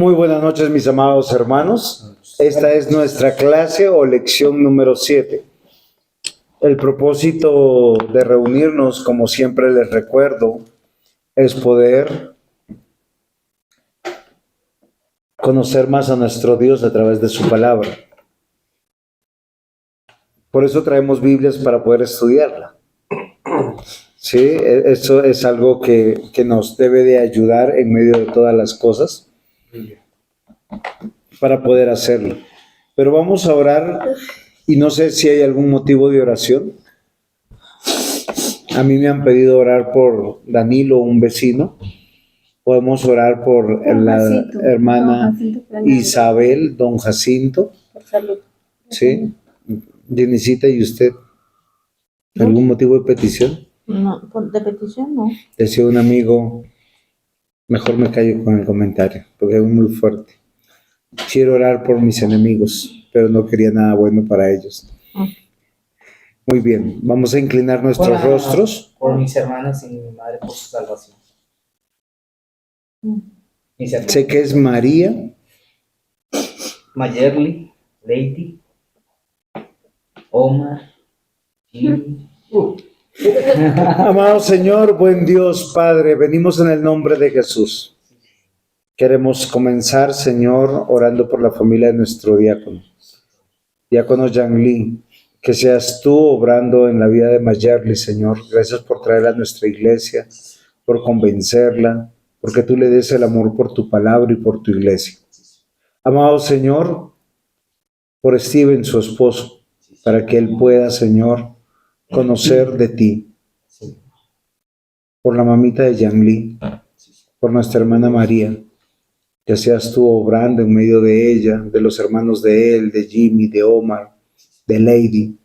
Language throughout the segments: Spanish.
Muy buenas noches, mis amados hermanos. Esta es nuestra clase o lección número 7. El propósito de reunirnos, como siempre les recuerdo, es poder conocer más a nuestro Dios a través de su palabra. Por eso traemos Biblias para poder estudiarla. Sí, eso es algo que nos debe de ayudar en medio de todas las cosas para poder hacerlo. Pero vamos a orar y no sé si hay algún motivo de oración. A mí me han pedido orar por Danilo, un vecino. Podemos orar por la hermana Isabel, don Jacinto. Por salud. Sí. Jenicita, ¿y usted? ¿Algún motivo de petición? No, de petición no. Decía un amigo, mejor me callo con el comentario, porque es muy fuerte. Quiero orar por mis enemigos, pero no quería nada bueno para ellos. Muy bien, vamos a inclinar nuestros rostros. Por mis hermanas y mi madre por su salvación. Sé que es María, Mayerly, Lady, Omar, Jimmy. Amado Señor, buen Dios, Padre, venimos en el nombre de Jesús. Queremos comenzar, Señor, orando por la familia de nuestro diácono. Diácono Yang Lee, que seas tú obrando en la vida de Mayerly, Señor. Gracias por traerla a nuestra iglesia, por convencerla, porque tú le des el amor por tu palabra y por tu iglesia. Amado Señor, por Steven, su esposo, para que él pueda, Señor, conocer de ti. Por la mamita de Yang Lee, por nuestra hermana María, que seas tú obrando en medio de ella, de los hermanos de él, de Jimmy, de Omar, de Lady.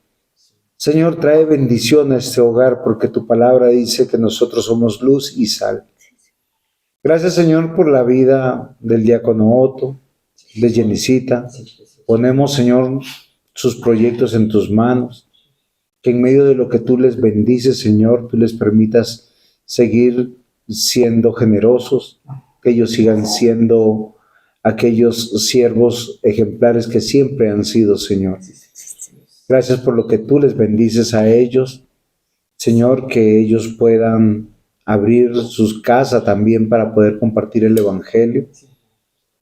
Señor, trae bendición a este hogar, porque tu palabra dice que nosotros somos luz y sal. Gracias, Señor, por la vida del diácono Otto, de Jenicita. Ponemos, Señor, sus proyectos en tus manos, que en medio de lo que tú les bendices, Señor, tú les permitas seguir siendo generosos, que ellos sigan siendo aquellos siervos ejemplares que siempre han sido, Señor. Gracias por lo que tú les bendices a ellos, Señor, que ellos puedan abrir sus casas también para poder compartir el Evangelio.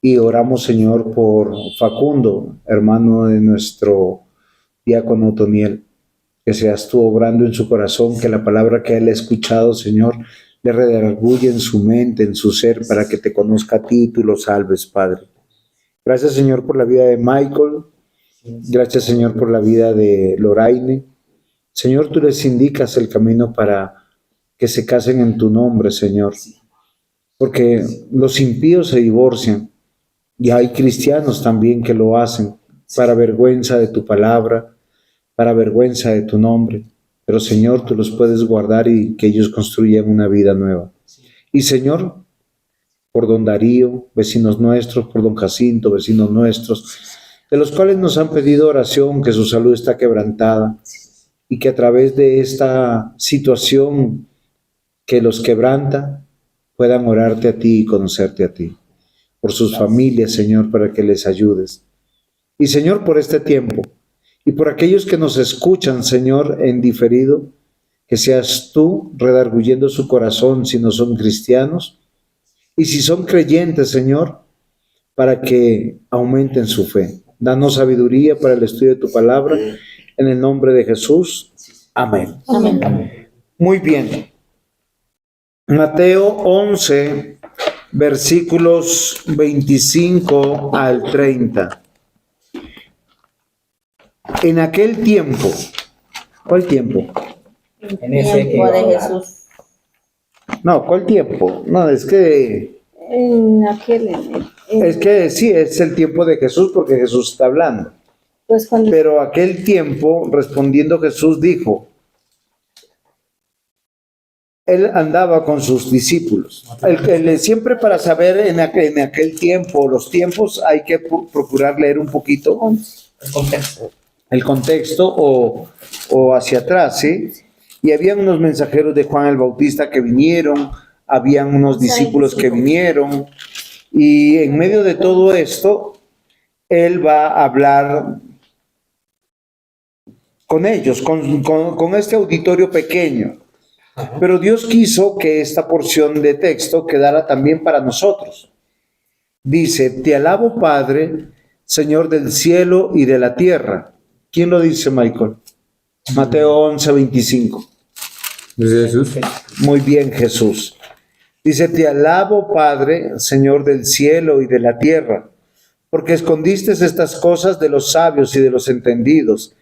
Y oramos, Señor, por Facundo, hermano de nuestro diácono Otoniel, que seas tú obrando en su corazón, que la palabra que él ha escuchado, Señor, le redarguye en su mente, en su ser, para que te conozca a ti y tú lo salves, Padre. Gracias, Señor, por la vida de Michael. Gracias, Señor, por la vida de Loraine. Señor, tú les indicas el camino para que se casen en tu nombre, Señor. Porque los impíos se divorcian y hay cristianos también que lo hacen para vergüenza de tu palabra, para vergüenza de tu nombre. Pero, Señor, tú los puedes guardar y que ellos construyan una vida nueva. Y, Señor, por don Darío, vecinos nuestros, por don Jacinto, vecinos nuestros, de los cuales nos han pedido oración, que su salud está quebrantada y que a través de esta situación que los quebranta, puedan orarte a ti y conocerte a ti. Por sus familias, Señor, para que les ayudes. Y, Señor, por este tiempo, y por aquellos que nos escuchan, Señor, en diferido, que seas tú redarguyendo su corazón si no son cristianos, y si son creyentes, Señor, para que aumenten su fe. Danos sabiduría para el estudio de tu palabra, en el nombre de Jesús. Amén. Amén. Muy bien. Mateo 11, versículos 25 al 30. En aquel tiempo, ¿cuál tiempo? En ese Tiempo de Jesús. No, ¿cuál tiempo? No, es que sí, es el tiempo de Jesús porque Jesús está hablando. Pues cuando Pero aquel tiempo, respondiendo Jesús, dijo, él andaba con sus discípulos. Siempre para saber en aquel tiempo, los tiempos, hay que procurar leer un poquito el contexto o hacia atrás, ¿sí? Y habían unos mensajeros de Juan el Bautista que vinieron, habían unos discípulos que vinieron, Y en medio de todo esto, él va a hablar con ellos, con este auditorio pequeño. Pero Dios quiso que esta porción de texto quedara también para nosotros. Dice, te alabo, Padre, Señor del cielo y de la tierra. ¿Quién lo dice, Michael? Mateo 11:25. Dice Jesús. Muy bien, Jesús. Dice, te alabo, Padre, Señor del cielo y de la tierra, porque escondiste estas cosas de los sabios y de los entendidos,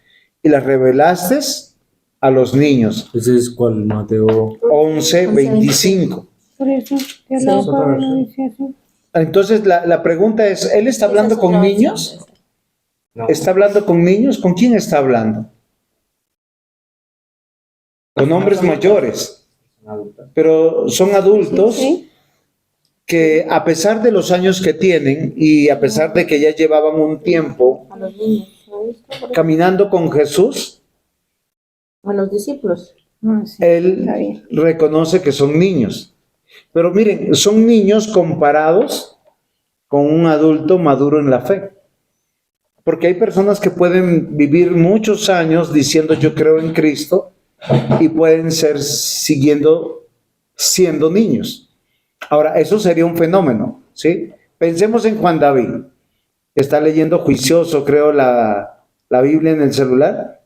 y las revelaste a los niños. Ese es cuál, Mateo. 11:25. Por eso, que Sí, la es otra Pablo versión. dice así. Entonces, la pregunta es, ¿él está hablando Esa es con otra niños? versión. No. ¿Está hablando con niños? ¿Con quién está hablando? Con hombres mayores, Son adultos. pero son adultos Sí, que a pesar de los años que tienen y a pesar de que ya llevaban un tiempo a los niños. ¿Lo has visto? Por eso. caminando con Jesús, A los discípulos. él reconoce que son niños. Pero miren, son niños comparados con un adulto maduro en la fe. Porque hay personas que pueden vivir muchos años diciendo yo creo en Cristo y pueden ser siendo niños. Ahora, eso sería un fenómeno, ¿sí? Pensemos en Juan David, que está leyendo juicioso, creo, la Biblia en el celular.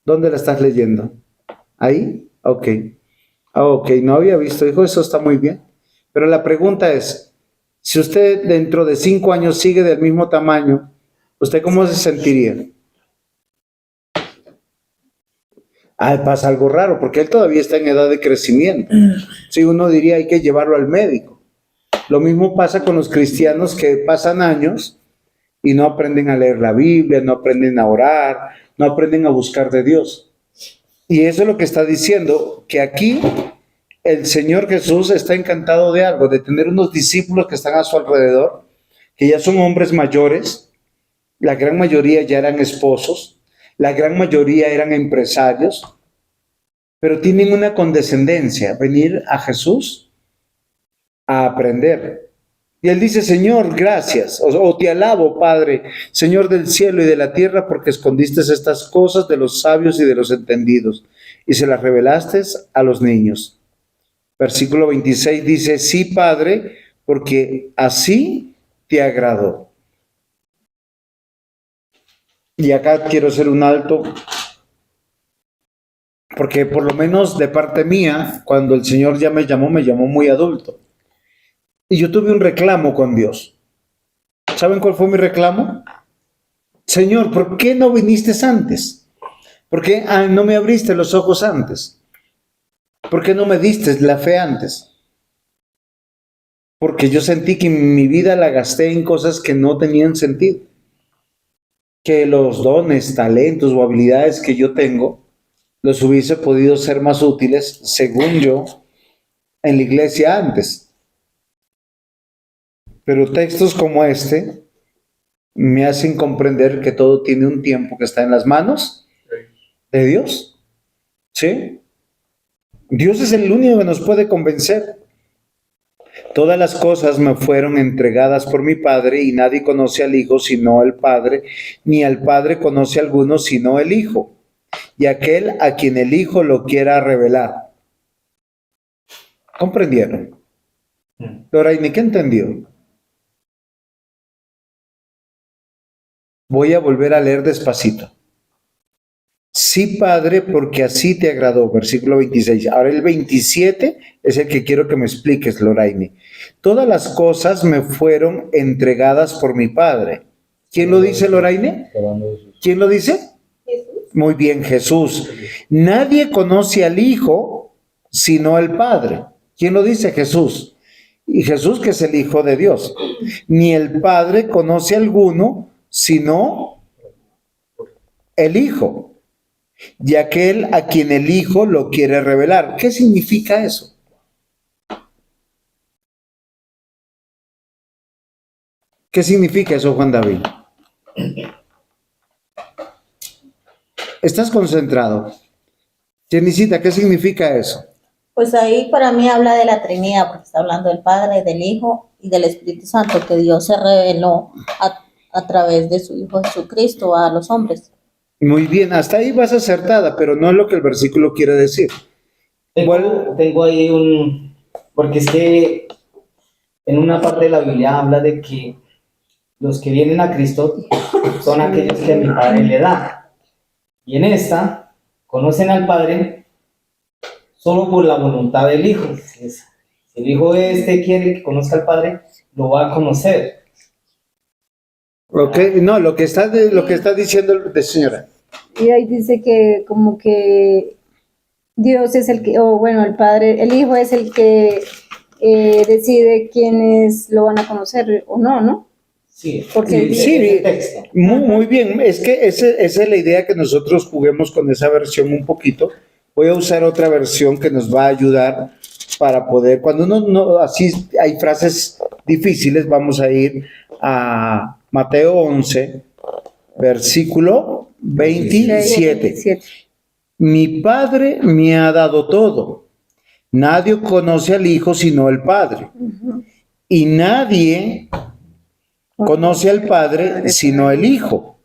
¿Dónde la estás leyendo? ¿Ahí? Ok. Ok, no había visto, hijo, eso está muy bien. Pero la pregunta es, si usted dentro de 5 años sigue del mismo tamaño, ¿usted cómo se sentiría? Pasa algo raro, porque él todavía está en edad de crecimiento. Si uno diría hay que llevarlo al médico. Lo mismo pasa con los cristianos que pasan años y no aprenden a leer la Biblia, no aprenden a orar, no aprenden a buscar de Dios. Y eso es lo que está diciendo, que aquí el Señor Jesús está encantado de algo, de tener unos discípulos que están a su alrededor, que ya son hombres mayores, la gran mayoría ya eran esposos, la gran mayoría eran empresarios, pero tienen una condescendencia, venir a Jesús a aprender. Y él dice, Señor, gracias, o te alabo, Padre, Señor del cielo y de la tierra, porque escondiste estas cosas de los sabios y de los entendidos, y se las revelaste a los niños. Versículo 26 dice, sí, Padre, porque así te agradó. Y acá quiero hacer un alto, porque por lo menos de parte mía, cuando el Señor ya me llamó muy adulto. Y yo tuve un reclamo con Dios. ¿Saben cuál fue mi reclamo? Señor, ¿por qué no viniste antes? ¿Por qué no me abriste los ojos antes? ¿Por qué no me diste la fe antes? Porque yo sentí que mi vida la gasté en cosas que no tenían sentido. Que los dones, talentos o habilidades que yo tengo los hubiese podido ser más útiles, según yo, en la iglesia antes. Pero textos como este me hacen comprender que todo tiene un tiempo que está en las manos de Dios. ¿Sí? Dios es el único que nos puede convencer. Todas las cosas me fueron entregadas por mi Padre y nadie conoce al Hijo sino el Padre, ni al Padre conoce a alguno sino el Hijo, y aquel a quien el Hijo lo quiera revelar. ¿Comprendieron? Loraine, ¿qué entendió? Voy a volver a leer despacito. Sí, Padre, porque así te agradó, versículo 26. Ahora el 27 es el que quiero que me expliques, Loraine. Todas las cosas me fueron entregadas por mi Padre. ¿Quién lo dice, Loraine? ¿Quién lo dice? Jesús. Muy bien, Jesús. Nadie conoce al Hijo sino el Padre. ¿Quién lo dice? Jesús. Y Jesús, que es el Hijo de Dios. Ni el Padre conoce a alguno sino el Hijo, y aquel a quien el Hijo lo quiere revelar. ¿Qué significa eso? ¿Qué significa eso, Juan David? ¿Estás concentrado? Jenicita, ¿qué significa eso? Pues ahí para mí habla de la Trinidad, porque está hablando del Padre, del Hijo y del Espíritu Santo, que Dios se reveló a través de su Hijo Jesucristo a los hombres. Muy bien, hasta ahí vas acertada, pero no es lo que el versículo quiere decir. Tengo ahí porque es que en una parte de la Biblia habla de que los que vienen a Cristo son aquellos que mi Padre le da. Y en esta, conocen al Padre solo por la voluntad del Hijo. Si el Hijo quiere que conozca al Padre, lo va a conocer. Ok, no, lo que está diciendo de señora. Y ahí dice que como que Dios es el que, o bueno, el Padre, el Hijo es el que decide quiénes lo van a conocer o no, ¿no? Sí, Porque Sí, el texto. muy bien, es que esa es la idea, que nosotros juguemos con esa versión un poquito. Voy a usar otra versión que nos va a ayudar para poder, cuando uno no, así hay frases difíciles, vamos a ir a Mateo 11, versículo 27. Mi Padre me ha dado todo. Nadie conoce al Hijo sino el Padre. Y nadie conoce al Padre sino el Hijo.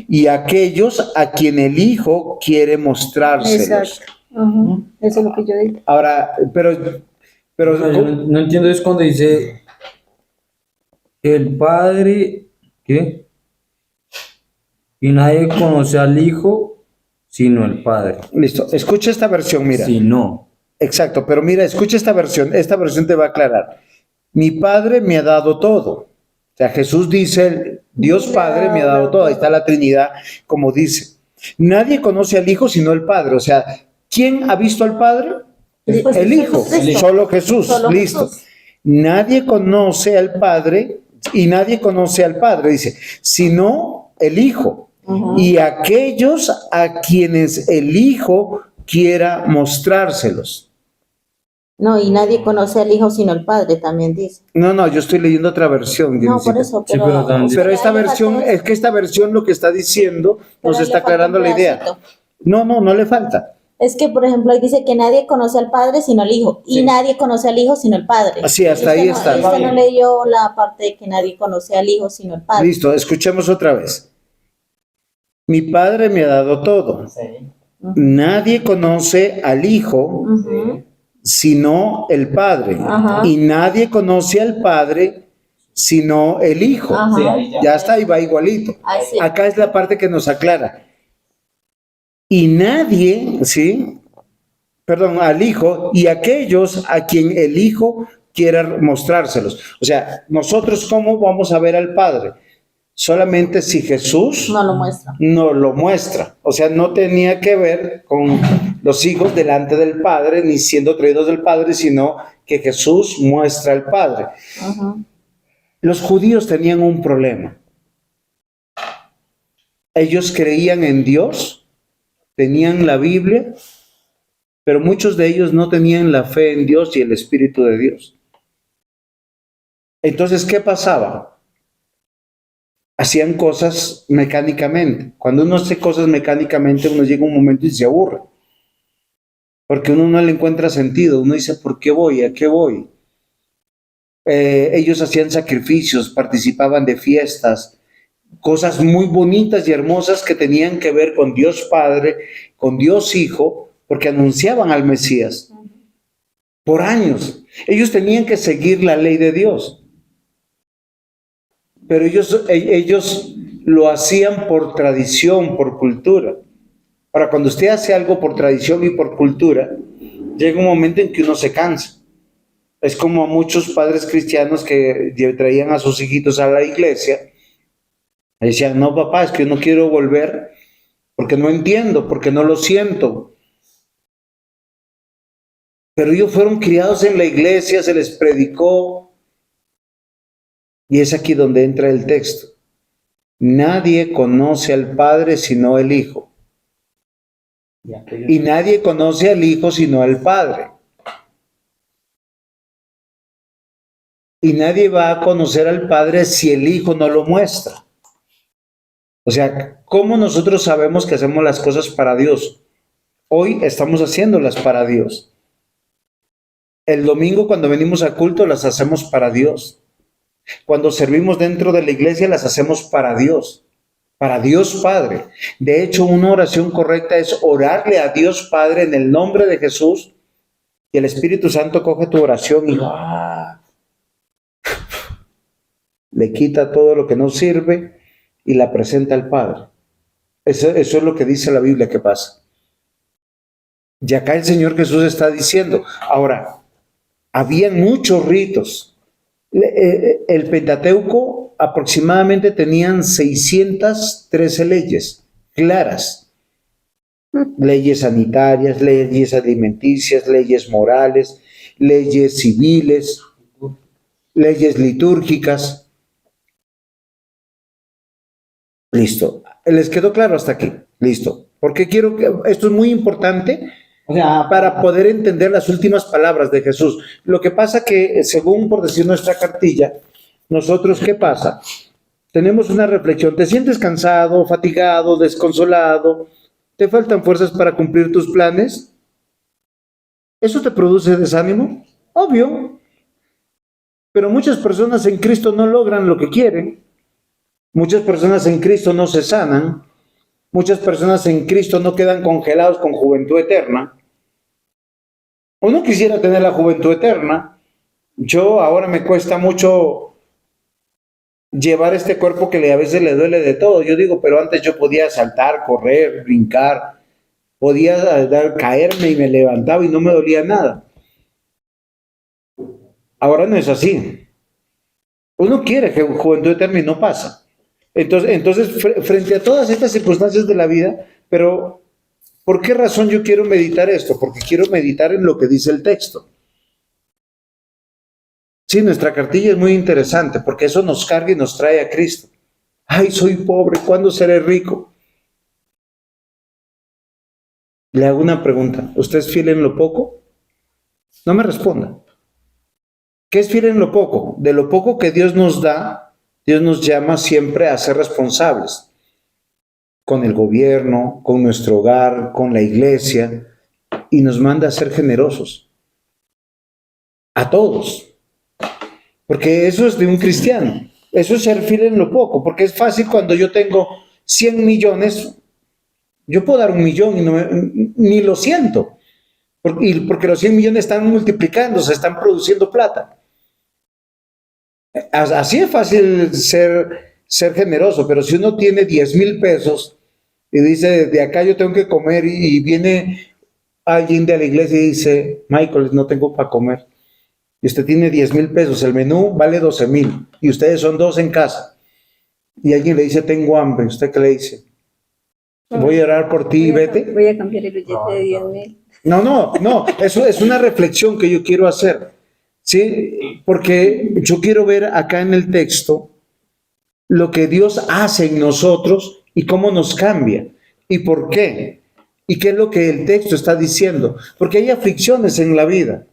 Y aquellos a quien el Hijo quiere mostrárselos. Exacto. Ajá. Eso es lo que yo digo. Ahora, pero O sea, yo no entiendo, es cuando dice el Padre, ¿qué? Y nadie conoce al Hijo sino el Padre. listo, escucha esta versión, mira. Si no. Exacto, pero mira, escucha esta versión te va a aclarar. Mi Padre me ha dado todo. O sea, Jesús dice, Dios Padre me ha dado todo. Ahí está la Trinidad, como dice. Nadie conoce al Hijo sino el Padre. O sea, ¿quién ha visto al Padre? Pues El Hijo, Jesucristo. solo Jesús, Solo listo. Jesús. Nadie conoce al Padre y nadie conoce al Padre, dice, sino el Hijo. Y aquellos a quienes el Hijo quiera mostrárselos. No, y nadie conoce al Hijo sino el Padre, también dice. No, yo estoy leyendo otra versión. No, por Dionisita. eso, Sí, pero... pero también dice- Pero esta ahí le versión, falta es que esta versión lo que está diciendo pero nos ahí está le falta aclarando un la idea. pedacito. No le falta. Es que, por ejemplo, ahí dice que nadie conoce al Padre sino el Hijo, y Sí. nadie conoce al Hijo sino el Padre. Así, hasta ahí está. Usted no leyó la parte de que nadie conoce al Hijo sino el Padre. Listo, escuchemos otra vez. Mi Padre me ha dado todo. Sí, Nadie conoce al Hijo Ujú. sino el Padre. Ajá. Y nadie conoce al Padre sino el Hijo. Ajá. sí, ahí ya. Ya está, ahí va igualito. Ahí sí. Acá es la parte que nos aclara. Y nadie, ¿sí? Perdón, al Hijo y aquellos a quien el Hijo quiera mostrárselos. O sea, nosotros, ¿cómo vamos a ver al Padre? Solamente si Jesús No lo muestra. nos lo muestra. O sea, no tenía que ver con los hijos delante del Padre, ni siendo traídos del Padre, sino que Jesús muestra al Padre. Ajá. Los judíos tenían un problema. Ellos creían en Dios, tenían la Biblia, pero muchos de ellos no tenían la fe en Dios y el Espíritu de Dios. Entonces, ¿qué pasaba? Hacían cosas mecánicamente. Cuando uno hace cosas mecánicamente, uno llega a un momento y se aburre. Porque uno no le encuentra sentido. Uno dice, ¿por qué voy? ¿A qué voy? Ellos hacían sacrificios, participaban de fiestas, cosas muy bonitas y hermosas que tenían que ver con Dios Padre, con Dios Hijo, porque anunciaban al Mesías. Por años. Ellos tenían que seguir la ley de Dios. Pero ellos lo hacían por tradición, por cultura. Ahora, cuando usted hace algo por tradición y por cultura, llega un momento en que uno se cansa. Es como a muchos padres cristianos que traían a sus hijitos a la iglesia. Y decían, no papá, es que yo no quiero volver porque no entiendo, porque no lo siento. Pero ellos fueron criados en la iglesia, se les predicó. Y es aquí donde entra el texto. Nadie conoce al Padre sino el Hijo. Y nadie conoce al Hijo sino al Padre. Y nadie va a conocer al Padre si el Hijo no lo muestra. O sea, ¿cómo nosotros sabemos que hacemos las cosas para Dios? Hoy estamos haciéndolas para Dios. El domingo cuando venimos a culto las hacemos para Dios. Cuando servimos dentro de la iglesia las hacemos para Dios Padre. De hecho, una oración correcta es orarle a Dios Padre en el nombre de Jesús y el Espíritu Santo coge tu oración y le quita todo lo que no sirve y la presenta al Padre. Eso es lo que dice la Biblia que pasa. Y acá el Señor Jesús está diciendo, ahora, habían muchos ritos. El Pentateuco aproximadamente tenían 613 leyes claras. Leyes sanitarias, leyes alimenticias, leyes morales, leyes civiles, leyes litúrgicas. Listo. ¿Les quedó claro hasta aquí? Listo. Porque quiero que esto es muy importante para poder entender las últimas palabras de Jesús. Lo que pasa que, según por decir nuestra cartilla, nosotros, ¿qué pasa? Tenemos una reflexión. ¿Te sientes cansado, fatigado, desconsolado? ¿Te faltan fuerzas para cumplir tus planes? ¿Eso te produce desánimo? Obvio. Pero muchas personas en Cristo no logran lo que quieren. Muchas personas en Cristo no se sanan. Muchas personas en Cristo no quedan congelados con juventud eterna. Uno quisiera tener la juventud eterna. Yo ahora me cuesta mucho llevar este cuerpo que a veces le duele de todo. Yo digo, pero antes yo podía saltar, correr, brincar, podía caerme y me levantaba y no me dolía nada. Ahora no es así. Uno quiere que juventud eterna y no pasa. Entonces, frente a todas estas circunstancias de la vida, pero ¿por qué razón yo quiero meditar esto? Porque quiero meditar en lo que dice el texto. Sí, nuestra cartilla es muy interesante porque eso nos carga y nos trae a Cristo. Ay, soy pobre, ¿cuándo seré rico? Le hago una pregunta. ¿Usted es fiel en lo poco? No me responda. ¿Qué es fiel en lo poco? De lo poco que Dios nos da, Dios nos llama siempre a ser responsables con el gobierno, con nuestro hogar, con la iglesia, y nos manda a ser generosos. A todos. Porque eso es de un cristiano. Eso es ser fiel en lo poco, porque es fácil cuando yo tengo 100 millones, yo puedo dar 1 millón y ni lo siento, porque los 100 millones están multiplicándose, están produciendo plata. Así es fácil ser generoso, pero si uno tiene 10,000 pesos y dice, de acá yo tengo que comer, y viene alguien de la iglesia y dice, Michael, no tengo para comer, y usted tiene 10,000 pesos, el menú vale 12,000, y ustedes son 2 en casa, y alguien le dice, tengo hambre, ¿usted qué le dice? Voy a orar por ti, vete. Voy a cambiar el billete de 10,000. No, eso es una reflexión que yo quiero hacer. ¿Sí? Porque yo quiero ver acá en el texto lo que Dios hace en nosotros y cómo nos cambia y por qué y qué es lo que el texto está diciendo, porque hay aflicciones en la vida.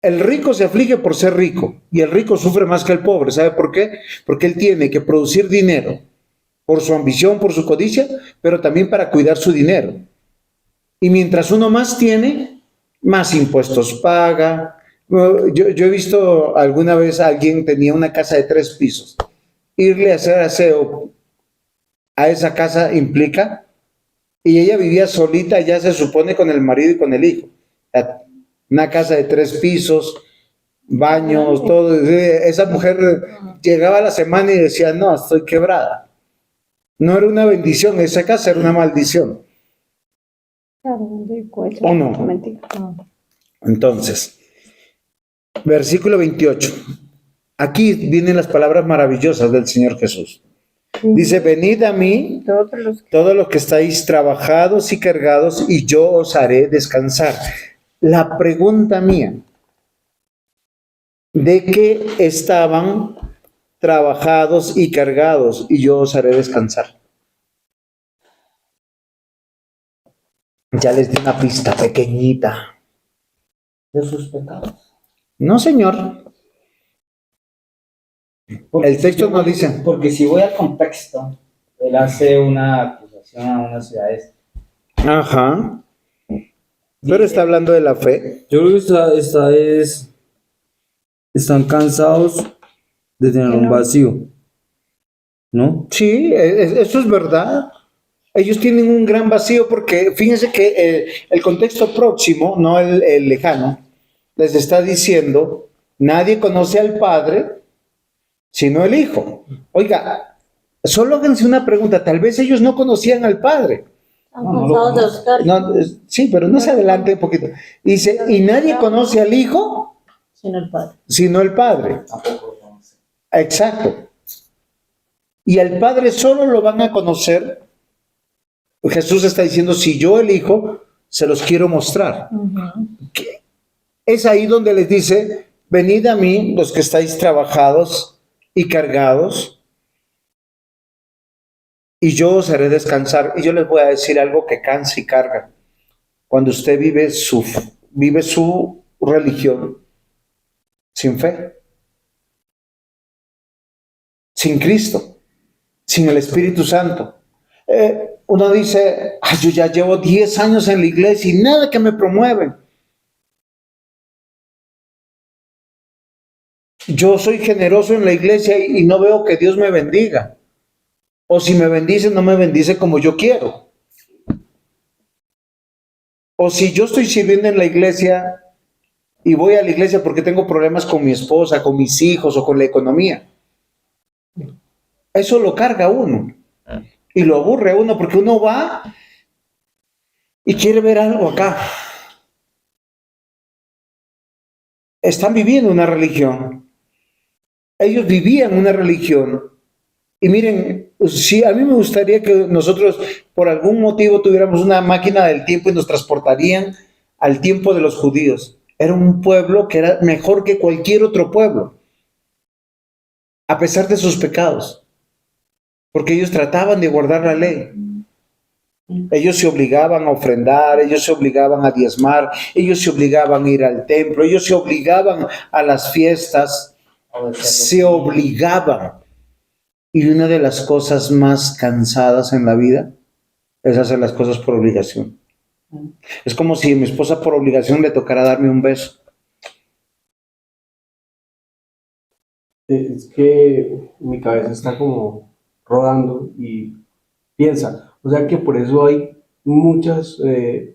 El rico se aflige por ser rico y el rico sufre más que el pobre. ¿Sabe por qué? Porque él tiene que producir dinero por su ambición, por su codicia, pero también para cuidar su dinero. Y mientras uno más tiene, más impuestos paga. Yo he visto alguna vez a alguien tenía una casa de 3 pisos. Irle a hacer aseo a esa casa implica, y ella vivía solita, ya se supone, con el marido y con el hijo. Una casa de 3 pisos, baños, todo. Esa mujer llegaba a la semana y decía, no, estoy quebrada. No era una bendición, esa casa era una maldición. ¿O no? Entonces, versículo 28. Aquí vienen las palabras maravillosas del Señor Jesús. Dice, venid a mí, todos los que estáis trabajados y cargados, y yo os haré descansar. La pregunta mía, ¿de qué estaban trabajados y cargados, y yo os haré descansar? Ya les di una pista pequeñita. De sus pecados. No, Señor. Porque El texto no dice. Porque si voy al contexto, él hace una acusación a unas ciudades. Ajá. Pero está hablando de la fe. Yo creo que están cansados de tener un vacío, ¿no? Sí, eso es verdad. Ellos tienen un gran vacío porque fíjense que el contexto próximo, no el lejano, les está diciendo, nadie conoce al Padre sino el Hijo. Oiga, solo háganse una pregunta, tal vez ellos no conocían al Padre. Están cansados de buscar. No, sí, pero no se adelante un poquito. Dice, y nadie conoce al Hijo Sino el Padre. sino el Padre. Exacto. Y al Padre solo lo van a conocer. Jesús está diciendo, si yo el Hijo, se los quiero mostrar. Es ahí donde les dice, venid a mí los que estáis trabajados y cargados, y yo os haré descansar. Y yo les voy a decir algo que cansa y carga. Cuando usted vive su religión sin fe, sin Cristo, sin el Espíritu Santo. Uno dice, ay, yo ya llevo 10 años en la iglesia y nada que me promueven. Yo soy generoso en la iglesia y no veo que Dios me bendiga. O si me bendice, no me bendice como yo quiero. O si yo estoy sirviendo en la iglesia y voy a la iglesia porque tengo problemas con mi esposa, con mis hijos o con la economía. Eso lo carga a uno. Y lo aburre a uno porque uno va y quiere ver algo acá. Están viviendo una religión. Ellos vivían una religión. Y miren, si a mí me gustaría que nosotros por algún motivo tuviéramos una máquina del tiempo y nos transportarían al tiempo de los judíos. Era un pueblo que era mejor que cualquier otro pueblo, a pesar de sus pecados, porque ellos trataban de guardar la ley. Ellos se obligaban a ofrendar, ellos se obligaban a diezmar, ellos se obligaban a ir al templo, ellos se obligaban a las fiestas, se obligaban. Y una de las cosas más cansadas en la vida es hacer las cosas por obligación. Es como si a mi esposa por obligación le tocara darme un beso. Es que mi cabeza está como rodando y piensa, o sea que por eso hay muchas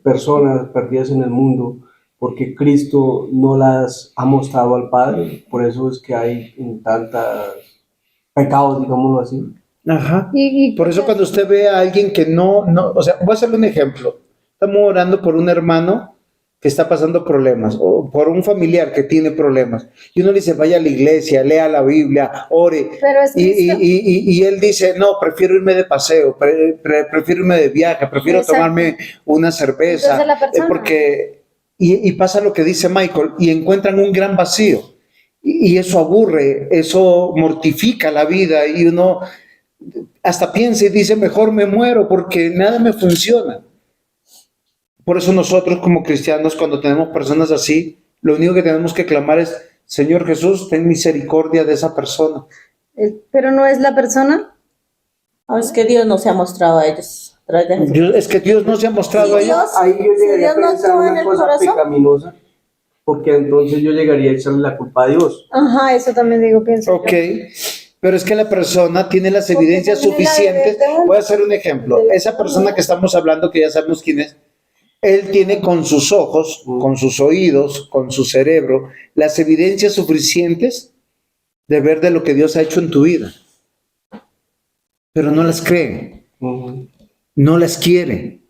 personas perdidas en el mundo, porque Cristo no las ha mostrado al Padre, por eso es que hay tantos pecados, digámoslo así. Ajá. Y Por eso cuando usted ve a alguien que o sea, voy a hacerle un ejemplo. Estamos orando por un hermano que está pasando problemas, o por un familiar que tiene problemas. Y uno le dice, vaya a la iglesia, lea la Biblia, ore. Pero es Cristo. Y él dice, no, prefiero irme de paseo, prefiero irme de viaje, prefiero Exacto. tomarme una cerveza. Entonces la persona. Porque, y pasa lo que dice Michael, y encuentran un gran vacío. Y eso aburre, eso mortifica la vida, y uno hasta piensa y dice, mejor me muero porque nada me funciona. Por eso nosotros como cristianos, cuando tenemos personas así, lo único que tenemos que clamar es, Señor Jesús, ten misericordia de esa persona. Pero no es la persona. No, es que Dios no se ha mostrado a ellos a través de Jesús. Es que Dios no se ha mostrado a Sí, ellos. Dios. Ahí yo Si llegaría a Dios no pensar actúa en una el cosa corazón. pecaminosa, porque entonces yo llegaría a echarle la culpa a Dios. Ajá, eso también digo, pienso. Ok, pero es que la persona tiene las evidencias también la suficientes. de un- Voy a hacer un ejemplo. Esa persona que estamos hablando, que ya sabemos quién es, él tiene con sus ojos, con sus oídos, con su cerebro, las evidencias suficientes de ver de lo que Dios ha hecho en tu vida. Pero no las cree, Ujú. no las quiere,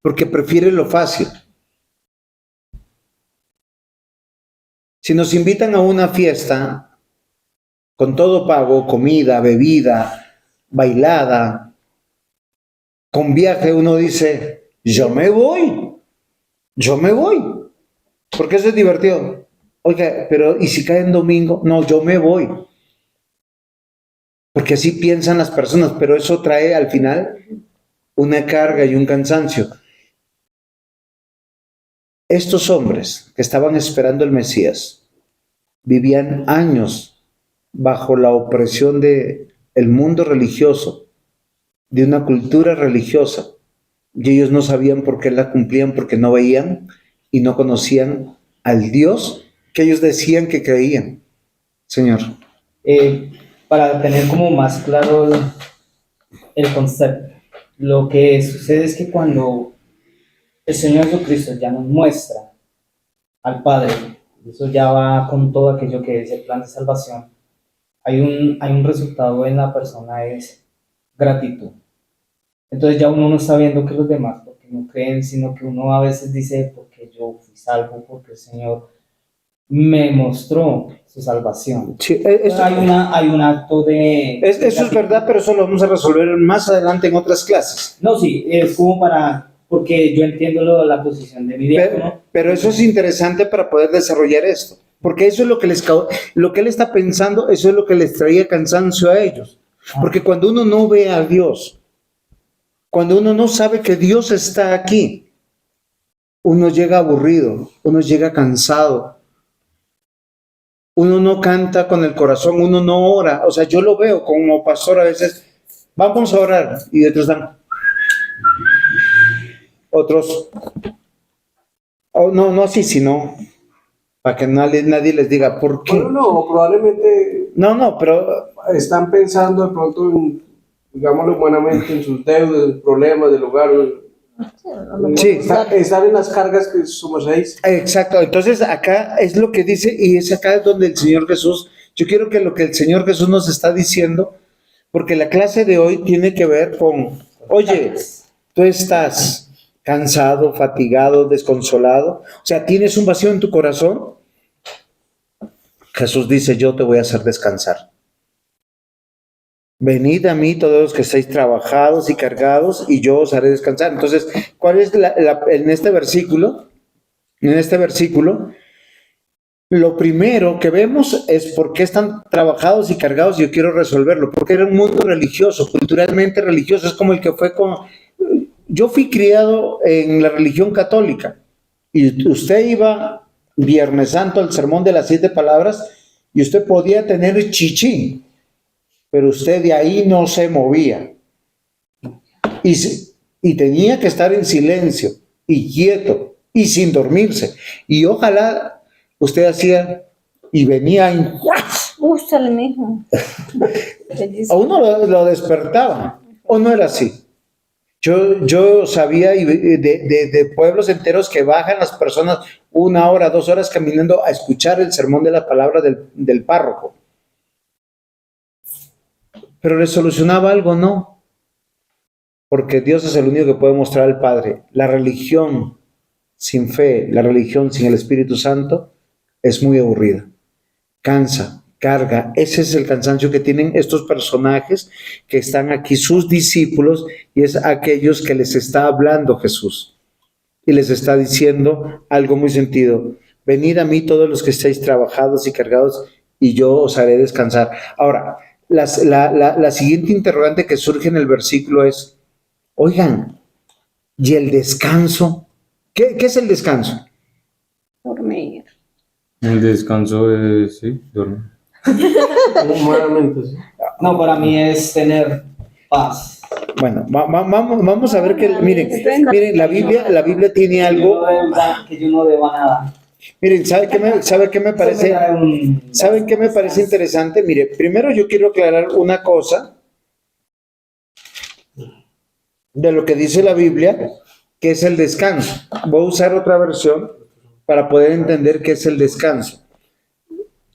porque prefiere lo fácil. Si nos invitan a una fiesta, con todo pago, comida, bebida, bailada, con viaje, uno dice, yo me voy, porque eso es divertido. Oiga, pero ¿y si cae en domingo? No, yo me voy. Porque así piensan las personas, pero eso trae al final una carga y un cansancio. Estos hombres que estaban esperando el Mesías vivían años bajo la opresión del mundo religioso, de una cultura religiosa, y ellos no sabían por qué la cumplían, porque no veían y no conocían al Dios que ellos decían que creían. Señor. Para tener como más claro el concepto, lo que sucede es que cuando el Señor Jesucristo ya nos muestra al Padre, eso ya va con todo aquello que es el plan de salvación, hay un resultado en la persona, es gratitud. Entonces ya uno no está viendo que los demás, porque no creen, sino que uno a veces dice, porque yo fui salvo, porque el Señor me mostró su salvación. Sí, Hay un acto de... eso es verdad, pero eso lo vamos a resolver más adelante en otras clases. No, sí, es como porque yo entiendo la posición de mi diácono. Pero eso es interesante para poder desarrollar esto, porque eso es lo que él está pensando, eso es lo que les traía cansancio a ellos. Porque cuando uno no ve a Dios, cuando uno no sabe que Dios está aquí, uno llega aburrido, uno llega cansado, uno no canta con el corazón, uno no ora. O sea, yo lo veo como pastor a veces, vamos a orar, y otros dan, otros, oh, no así, sino para que nadie les diga, ¿por qué? Bueno, no, probablemente No, pero están pensando de pronto, digámoslo buenamente, en sus deudas, en problemas del hogar. sí, Están en las cargas que somos seis. exacto. Entonces acá es lo que dice, y es acá donde el Señor Jesús, yo quiero que lo que el Señor Jesús nos está diciendo, porque la clase de hoy tiene que ver con, oye, tú estás cansado, fatigado, desconsolado, o sea, tienes un vacío en tu corazón. Jesús dice, yo te voy a hacer descansar. Venid a mí todos los que estáis trabajados y cargados, y yo os haré descansar. Entonces, ¿cuál es en este versículo? En este versículo, lo primero que vemos es por qué están trabajados y cargados. Yo quiero resolverlo, porque era un mundo religioso, culturalmente religioso. Es como el que fue con... Yo fui criado en la religión católica, y usted iba Viernes Santo al sermón de las 7 palabras, y usted podía tener chichi, pero usted de ahí no se movía. Y tenía que estar en silencio, y quieto, y sin dormirse. Y ojalá usted hacía, y venía en... Úsale, mijo. A uno lo despertaba, o no era así. Yo sabía de pueblos enteros que bajan las personas 1 hora, 2 horas caminando a escuchar el sermón de la palabra del párroco. Pero ¿le solucionaba algo? No. Porque Dios es el único que puede mostrar al Padre. La religión sin fe, la religión sin el Espíritu Santo es muy aburrida. Cansa, carga. Ese es el cansancio que tienen estos personajes que están aquí, sus discípulos, y es aquellos que les está hablando Jesús. Y les está diciendo algo muy sentido. Venid a mí todos los que estáis trabajados y cargados, y yo os haré descansar. Ahora, la siguiente interrogante que surge en el versículo es, oigan, ¿y el descanso? ¿Qué es el descanso? Dormir. El descanso es, sí, dormir. Humanamente, sí. No, para mí es tener paz. Bueno, vamos a ver que, miren, la Biblia tiene algo. Que yo no deba nada. Miren, ¿sabe qué me parece? ¿Saben qué me parece interesante? Mire, primero yo quiero aclarar una cosa de lo que dice la Biblia, que es el descanso. Voy a usar otra versión para poder entender qué es el descanso.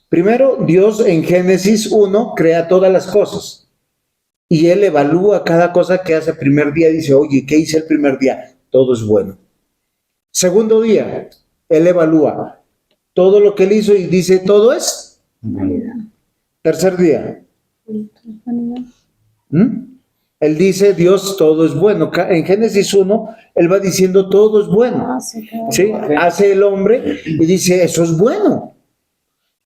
Primero, Dios en Génesis 1 crea todas las cosas y Él evalúa cada cosa que hace el primer día. Dice, oye, ¿qué hice el primer día? Todo es bueno. Segundo día, Él evalúa todo lo que Él hizo y dice, todo es tercer día. Él dice, Dios, todo es bueno. En Génesis 1, Él va diciendo, todo es bueno. ¿Sí? Hace el hombre y dice, eso es bueno.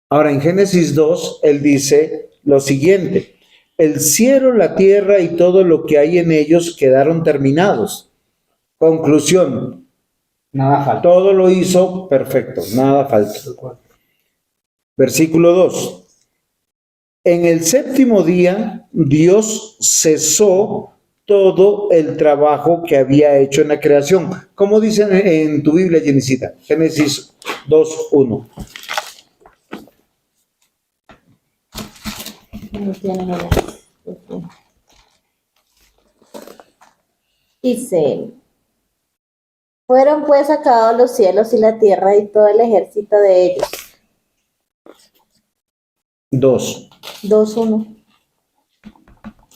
Ahora, en Génesis 2, Él dice lo siguiente, el cielo, la tierra y todo lo que hay en ellos quedaron terminados. Conclusión. Nada falta. Todo lo hizo perfecto, nada falta. Versículo 2. En el séptimo día, Dios cesó todo el trabajo que había hecho en la creación. ¿Cómo dicen en tu Biblia, Jenicita? Génesis 2:1. No tienen el- Dice, fueron pues sacados los cielos y la tierra y todo el ejército de ellos. 2. 2:1.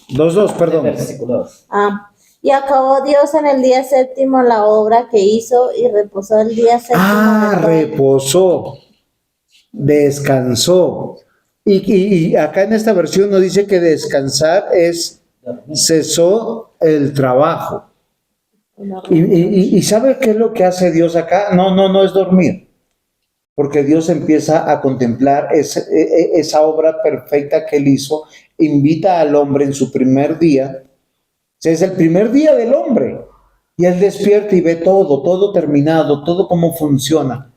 2:2, perdón. Versículo 2. Y acabó Dios en el día séptimo la obra que hizo y reposó el día séptimo. de todo. Reposó, descansó. Y acá en esta versión nos dice que descansar es cesó el trabajo. Y ¿sabe qué es lo que hace Dios acá? No es dormir. Porque Dios empieza a contemplar esa obra perfecta que Él hizo, invita al hombre en su primer día. O sea, es el primer día del hombre. Y Él despierta y ve todo terminado, todo cómo funciona.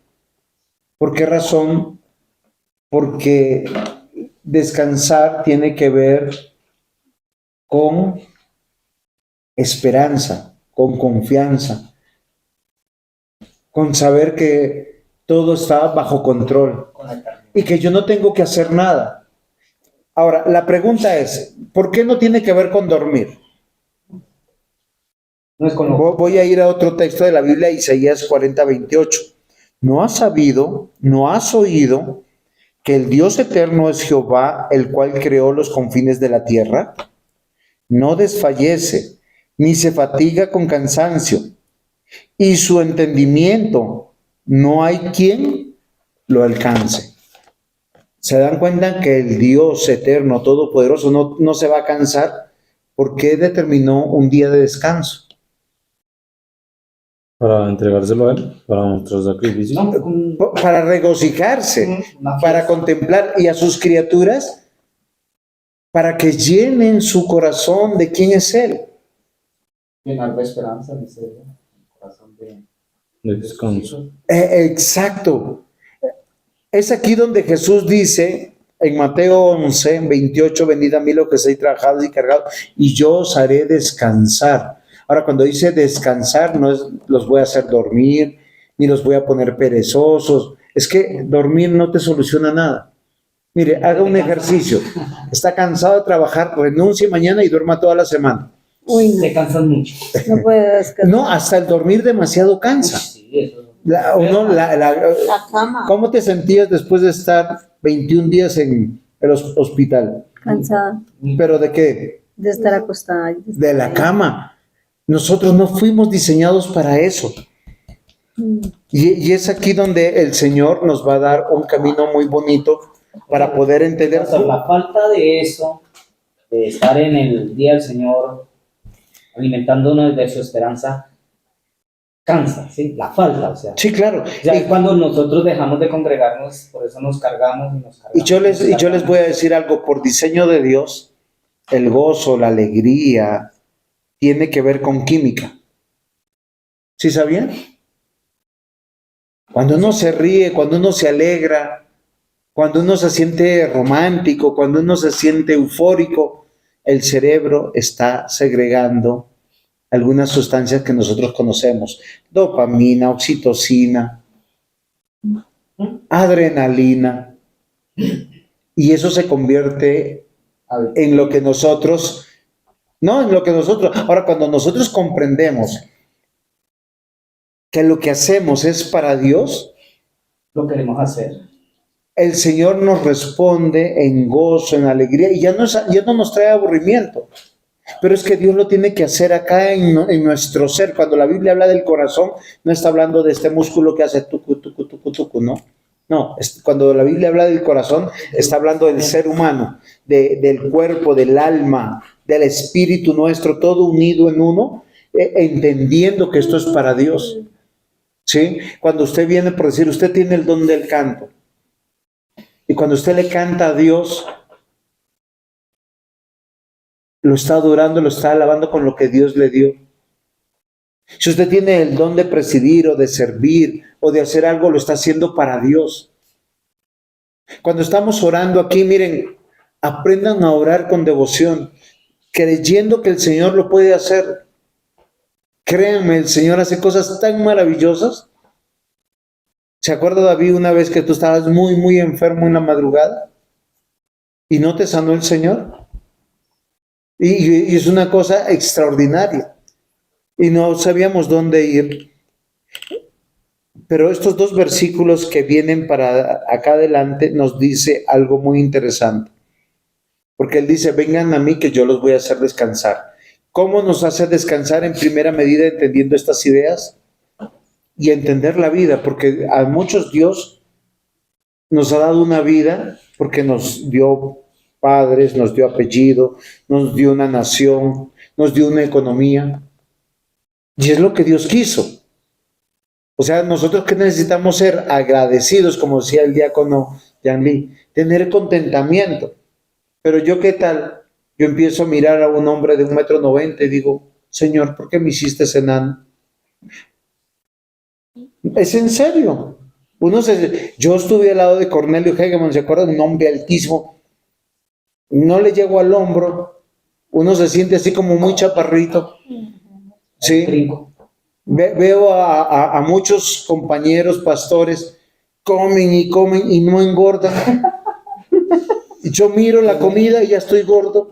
¿Por qué razón? Porque descansar tiene que ver con esperanza, con confianza, con saber que todo está bajo control y que yo no tengo que hacer nada. Ahora, la pregunta es, ¿por qué no tiene que ver con dormir? No es con Voy a ir a otro texto de la Biblia, Isaías 40:28. ¿No has sabido, no has oído que el Dios eterno es Jehová, el cual creó los confines de la tierra? No desfallece, ni se fatiga con cansancio, y su entendimiento no hay quien lo alcance. ¿Se dan cuenta que el Dios eterno, todopoderoso, no se va a cansar? ¿Por qué determinó un día de descanso? Para entregárselo a él, para mostrar sacrificio. Para regocijarse, para contemplar, y a sus criaturas, para que llenen su corazón de quién es Él. llenar de esperanza, dice el corazón De descanso. Exacto. Es aquí donde Jesús dice en Mateo 11:28, venid a mí los que estáis trabajados y cargados, y yo os haré descansar. Ahora, cuando dice descansar, no es los voy a hacer dormir, ni los voy a poner perezosos. Es que dormir no te soluciona nada. Mire, haga un ejercicio. Está cansado de trabajar, renuncie mañana y duerma toda la semana. Uy, no, Se cansan mucho. no puedo descansar. No, hasta el dormir demasiado cansa. Sí, eso. La cama. ¿Cómo te sentías después de estar 21 días en el hospital? Cansada ¿Pero de qué? de estar acostada. De la cama. Nosotros no fuimos diseñados para eso. Y es aquí donde el Señor nos va a dar un camino muy bonito para poder entender. Pastor, la falta de eso, de estar en el día del Señor, alimentándonos de su esperanza, cansa, ¿sí? La falta, o sea. Sí, claro. Ya es cuando nosotros dejamos de congregarnos, por eso nos cargamos y nos cargamos. Y yo les voy a decir algo, por diseño de Dios, el gozo, la alegría, tiene que ver con química. ¿Sí sabían? Cuando uno se ríe, cuando uno se alegra, cuando uno se siente romántico, cuando uno se siente eufórico, el cerebro está segregando algunas sustancias que nosotros conocemos. Dopamina, oxitocina, adrenalina. Y eso se convierte en lo que nosotros... Ahora, cuando nosotros comprendemos que lo que hacemos es para Dios, lo queremos hacer. el Señor nos responde en gozo, en alegría, y ya no nos trae aburrimiento. Pero es que Dios lo tiene que hacer acá en nuestro ser. Cuando la Biblia habla del corazón, no está hablando de este músculo que hace tucu, tucu, tucu, tucu, ¿no? No, cuando la Biblia habla del corazón, está hablando del ser humano, del cuerpo, del alma, del espíritu nuestro, todo unido en uno, entendiendo que esto es para Dios. ¿Sí? Cuando usted viene, por decir, usted tiene el don del canto, y cuando usted le canta a Dios, lo está adorando, lo está alabando con lo que Dios le dio. Si usted tiene el don de presidir o de servir o de hacer algo, lo está haciendo para Dios. Cuando estamos orando aquí, miren, aprendan a orar con devoción. creyendo que el Señor lo puede hacer. Créanme, el Señor hace cosas tan maravillosas. ¿Se acuerda, David, una vez que tú estabas muy, muy enfermo en la madrugada y no te sanó el Señor? Y es una cosa extraordinaria. Y no sabíamos dónde ir. Pero estos dos versículos que vienen para acá adelante nos dice algo muy interesante. Porque Él dice, vengan a mí que yo los voy a hacer descansar. ¿Cómo nos hace descansar en primera medida entendiendo estas ideas? Y entender la vida, porque a muchos Dios nos ha dado una vida porque nos dio padres, nos dio apellido, nos dio una nación, nos dio una economía. Y es lo que Dios quiso. O sea, nosotros que necesitamos ser agradecidos, como decía el diácono Yan Lee, tener contentamiento. Pero yo, ¿qué tal? Yo empiezo a mirar a un hombre de 1,90 m y digo, Señor, ¿por qué me hiciste enano? Es en serio. Yo estuve al lado de Cornelio Hegeman, ¿se acuerdan? Un hombre altísimo. No le llego al hombro. Uno se siente así como muy chaparrito. Sí. Veo a muchos compañeros pastores, comen y no engordan. Yo miro la comida y ya estoy gordo.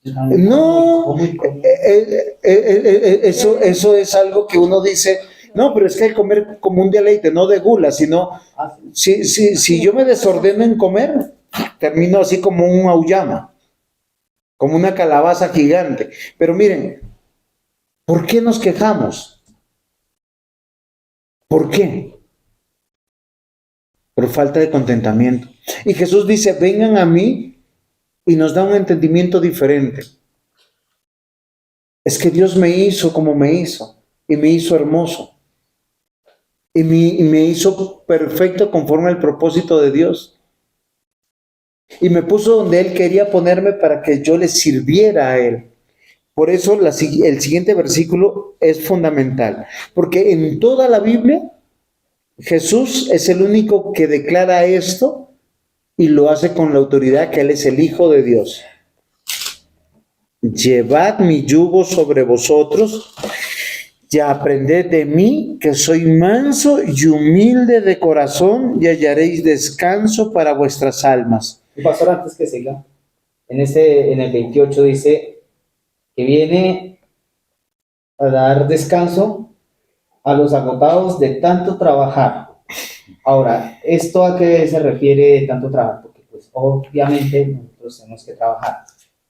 No, eso es algo que uno dice, no, pero es que hay que comer como un deleite, no de gula, sino, si yo me desordeno en comer, termino así como un auyama, como una calabaza gigante. Pero miren, ¿por qué nos quejamos? ¿Por qué? Por falta de contentamiento. Y Jesús dice, vengan a mí, y nos da un entendimiento diferente. Es que Dios me hizo como me hizo, y me hizo hermoso, y me hizo perfecto conforme al propósito de Dios. Y me puso donde Él quería ponerme para que yo le sirviera a Él. Por eso el siguiente versículo es fundamental, porque en toda la Biblia Jesús es el único que declara esto y lo hace con la autoridad que Él es el Hijo de Dios. Llevad mi yugo sobre vosotros y aprended de mí, que soy manso y humilde de corazón, y hallaréis descanso para vuestras almas. Pastor, antes que siga, en el 28 dice que viene a dar descanso a los agotados de tanto trabajar. Ahora, ¿esto a qué se refiere de tanto trabajar? Porque pues obviamente nosotros tenemos que trabajar,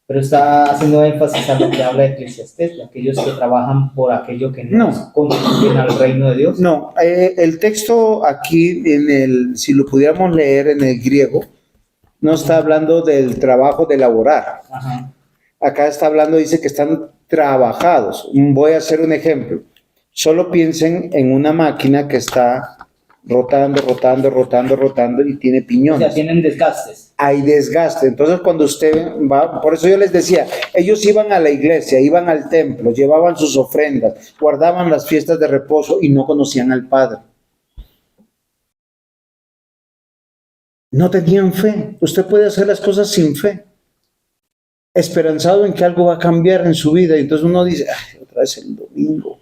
pero está haciendo énfasis a lo que habla de Eclesiastés, de aquellos que trabajan por aquello que no contribuyen al reino de Dios. No, el texto aquí, si lo pudiéramos leer en el griego, no está hablando del trabajo de laborar. Ajá. Acá está hablando, dice que están trabajados. Voy a hacer un ejemplo. Solo piensen en una máquina que está rotando y tiene piñones. O sea, tienen desgastes. Hay desgaste. Entonces, cuando usted va, por eso yo les decía, ellos iban a la iglesia, iban al templo, llevaban sus ofrendas, guardaban las fiestas de reposo y no conocían al Padre. No tenían fe. Usted puede hacer las cosas sin fe, esperanzado en que algo va a cambiar en su vida. Y entonces uno dice, ay, otra vez el domingo.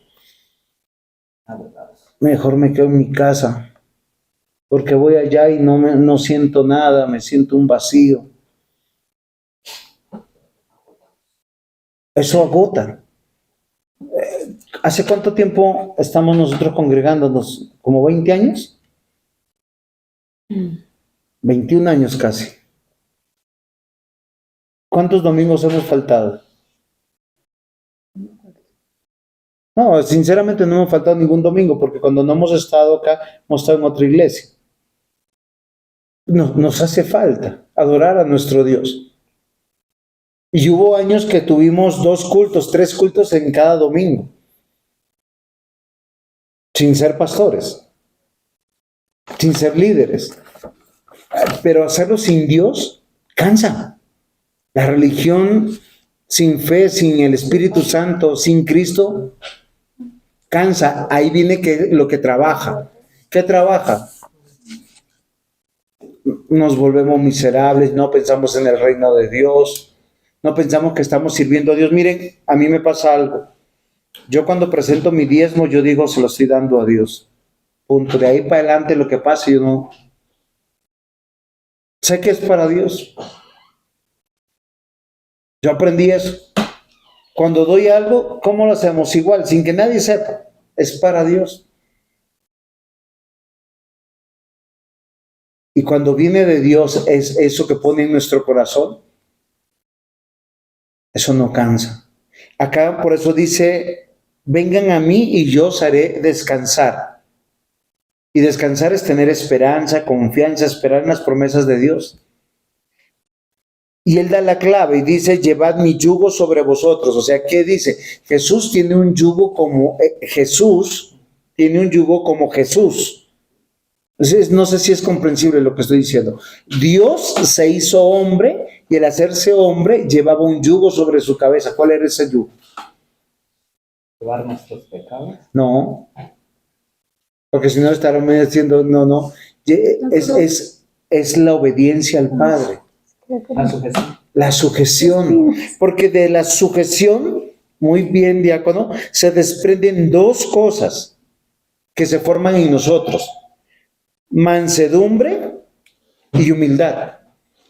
Mejor me quedo en mi casa, porque voy allá y no siento nada, me siento un vacío. Eso agota. ¿Hace cuánto tiempo estamos nosotros congregándonos? ¿Como 20 años? 21 años casi. ¿Cuántos domingos hemos faltado? No, sinceramente no hemos faltado ningún domingo, porque cuando no hemos estado acá, hemos estado en otra iglesia. Nos hace falta adorar a nuestro Dios. Y hubo años que tuvimos 2 cultos, 3 cultos en cada domingo, sin ser pastores, sin ser líderes. Pero hacerlo sin Dios cansa. La religión sin fe, sin el Espíritu Santo, sin Cristo, cansa. Ahí viene lo que trabaja. ¿Qué trabaja? Nos volvemos miserables, no pensamos en el reino de Dios, No pensamos que estamos sirviendo a Dios. Miren, a mí me pasa algo. Yo cuando presento mi diezmo, yo digo, se lo estoy dando a Dios. Punto. De ahí para adelante lo que pase, yo no sé que es para Dios. Yo aprendí eso. Cuando doy algo, ¿cómo lo hacemos? Igual, sin que nadie sepa. Es para Dios. Y cuando viene de Dios, es eso que pone en nuestro corazón. Eso no cansa. Acá por eso dice, vengan a mí y yo os haré descansar. Y descansar es tener esperanza, confianza, esperar en las promesas de Dios. Y él da la clave y dice, llevad mi yugo sobre vosotros. O sea, ¿qué dice? Jesús tiene un yugo como Jesús. Entonces, no sé si es comprensible lo que estoy diciendo. Dios se hizo hombre y al hacerse hombre llevaba un yugo sobre su cabeza. ¿Cuál era ese yugo? Llevar nuestros pecados. No, porque si no estaríamos diciendo, no. Es la obediencia al Padre. La sujeción. La sujeción, porque de la sujeción, muy bien, diácono, se desprenden dos cosas que se forman en nosotros: mansedumbre y humildad.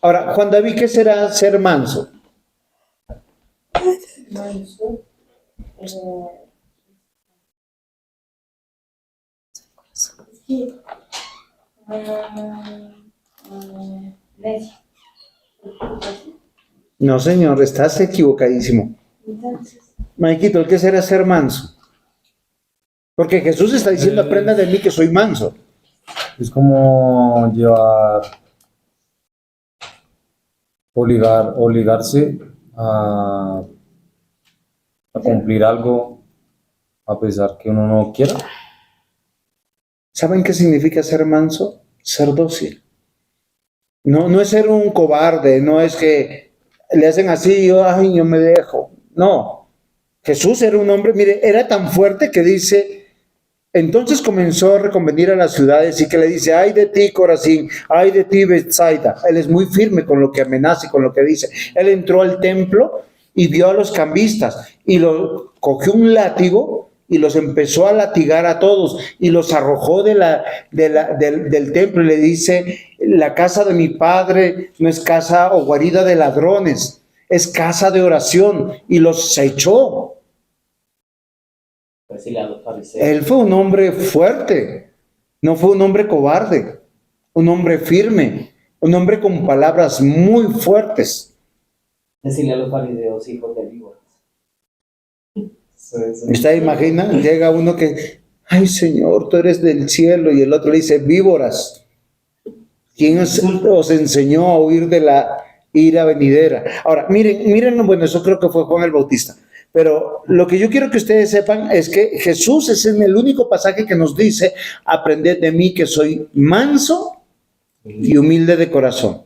Ahora, Juan David, ¿qué será ser manso? No, señor, estás equivocadísimo. Maikito, ¿el qué será ser manso? Porque Jesús está diciendo, aprenda de mí que soy manso. Es como obligarse a cumplir algo a pesar que uno no quiera. ¿Saben qué significa ser manso? Ser dócil. No es ser un cobarde, no es que le hacen así, yo me dejo. No, Jesús era un hombre, mire, era tan fuerte que dice, entonces comenzó a reconvenir a las ciudades y que le dice, ay de ti Corazín, ay de ti Betsaida. Él es muy firme con lo que amenaza y con lo que dice. Él entró al templo y vio a los cambistas y cogió un látigo y los empezó a latigar a todos y los arrojó del templo y le dice, la casa de mi padre no es casa o guarida de ladrones, es casa de oración, y los echó. Él fue un hombre fuerte, no fue un hombre cobarde, un hombre firme, un hombre con palabras muy fuertes. Decirle a los fariseos, hijos de víboras. ¿Usted imagina? Llega uno que, ay Señor, tú eres del cielo, y el otro le dice, víboras. ¿Quién os enseñó a huir de la ira venidera? Ahora, miren, bueno, eso creo que fue Juan el Bautista. Pero lo que yo quiero que ustedes sepan es que Jesús es en el único pasaje que nos dice, aprended de mí que soy manso y humilde de corazón.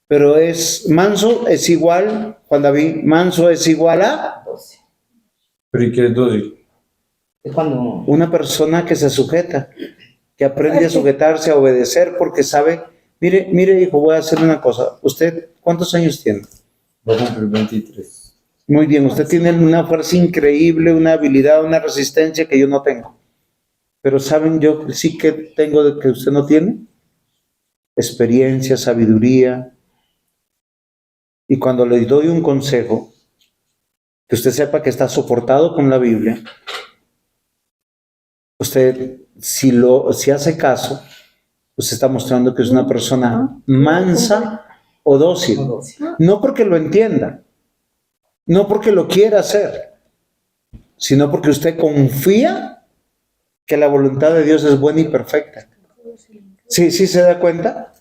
Pero manso es igual, Juan David, manso es igual a 12. ¿Pero y qué es dócil? Es cuando una persona que se sujeta, que aprende a sujetarse, a obedecer, porque sabe, mire hijo, voy a hacer una cosa. ¿Usted cuántos años tiene? Voy a cumplir 23. Muy bien, usted tiene una fuerza increíble, una habilidad, una resistencia que yo no tengo. Pero ¿saben yo sí que tengo de que usted no tiene? Experiencia, sabiduría. Y cuando le doy un consejo, que usted sepa que está soportado con la Biblia, usted, si hace caso, usted está mostrando que es una persona mansa o dócil. No porque lo entienda, no porque lo quiera hacer, sino porque usted confía que la voluntad de Dios es buena y perfecta. ¿Sí se da cuenta?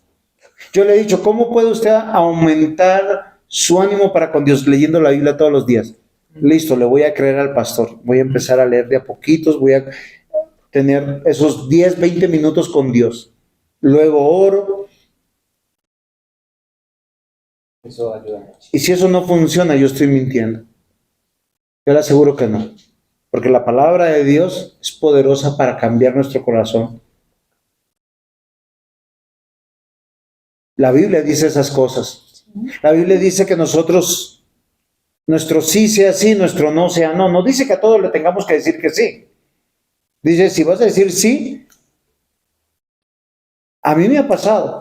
Yo le he dicho, ¿cómo puede usted aumentar su ánimo para con Dios? Leyendo la Biblia todos los días. Listo, le voy a creer al pastor. Voy a empezar a leer de a poquitos, voy a tener esos 10, 20 minutos con Dios. Luego oro. eso ayuda mucho. Y si eso no funciona, yo estoy mintiendo. Yo le aseguro que no. Porque la palabra de Dios es poderosa para cambiar nuestro corazón. La Biblia dice esas cosas. La Biblia dice que nosotros nuestro sí sea sí, nuestro no sea no. No dice que a todos le tengamos que decir que sí. Dice, si vas a decir sí, a mí me ha pasado.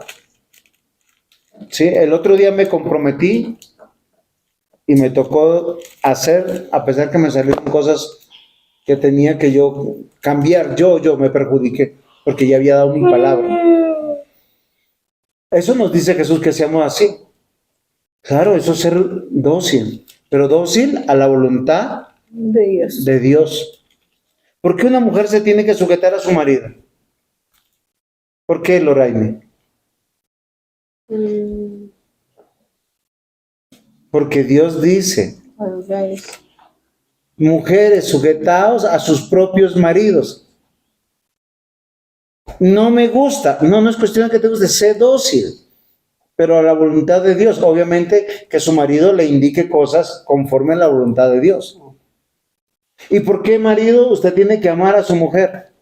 Sí, el otro día me comprometí y me tocó hacer, a pesar que me salieron cosas que tenía que yo cambiar, yo me perjudiqué, porque ya había dado mi palabra. Eso nos dice Jesús, que seamos así. Claro, eso es ser dócil, pero dócil a la voluntad De Dios. de Dios. ¿Por qué una mujer se tiene que sujetar a su marido? ¿Por qué, Loraine? Porque Dios dice, mujeres, sujetaos a sus propios maridos. No me gusta, no es cuestión de que te guste, sé dócil, pero a la voluntad de Dios. Obviamente que su marido le indique cosas conforme a la voluntad de Dios. ¿Y por qué, marido, usted tiene que amar a su mujer?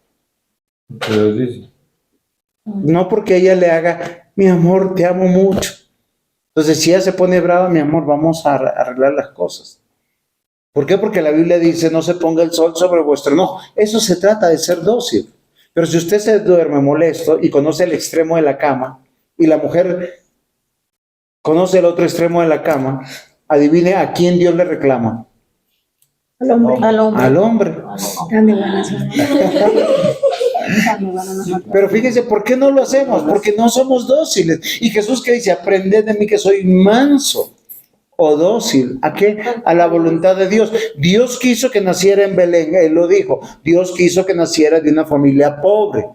Dios dice. No porque ella le haga, mi amor, te amo mucho. Entonces, si ella se pone brava, mi amor, vamos a arreglar las cosas. ¿Por qué? Porque la Biblia dice, no se ponga el sol sobre vuestro enojo. Eso se trata de ser dócil. Pero si usted se duerme molesto y conoce el extremo de la cama, y la mujer conoce el otro extremo de la cama, adivine a quién Dios le reclama. Al hombre. Al hombre. Al hombre. Tan de buenas, Pero fíjense, ¿por qué no lo hacemos? Porque no somos dóciles. Y Jesús, que dice, aprended de mí que soy manso o dócil. ¿A qué? A la voluntad de Dios. Dios quiso que naciera en Belén, Él lo dijo. Dios quiso que naciera de una familia pobre.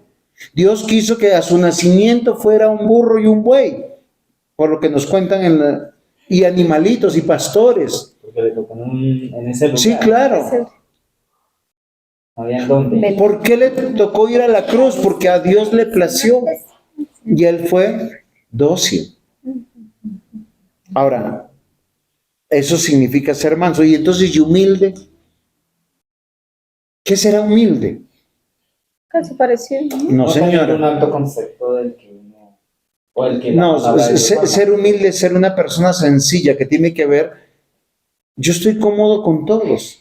Dios quiso que a su nacimiento fuera un burro y un buey, por lo que nos cuentan y animalitos y pastores. Porque le tocó en ese lugar. Sí, claro. No había en dónde. ¿Por qué le tocó ir a la cruz? Porque a Dios le plació y Él fue dócil. Ahora, eso significa ser manso. Y entonces, ¿y humilde? ¿Qué será humilde? Casi parecido. No, No tener un señora. alto concepto del que uno, o el que la No, palabra de Dios ser humilde es ser una persona sencilla que tiene que ver, yo estoy cómodo con todos.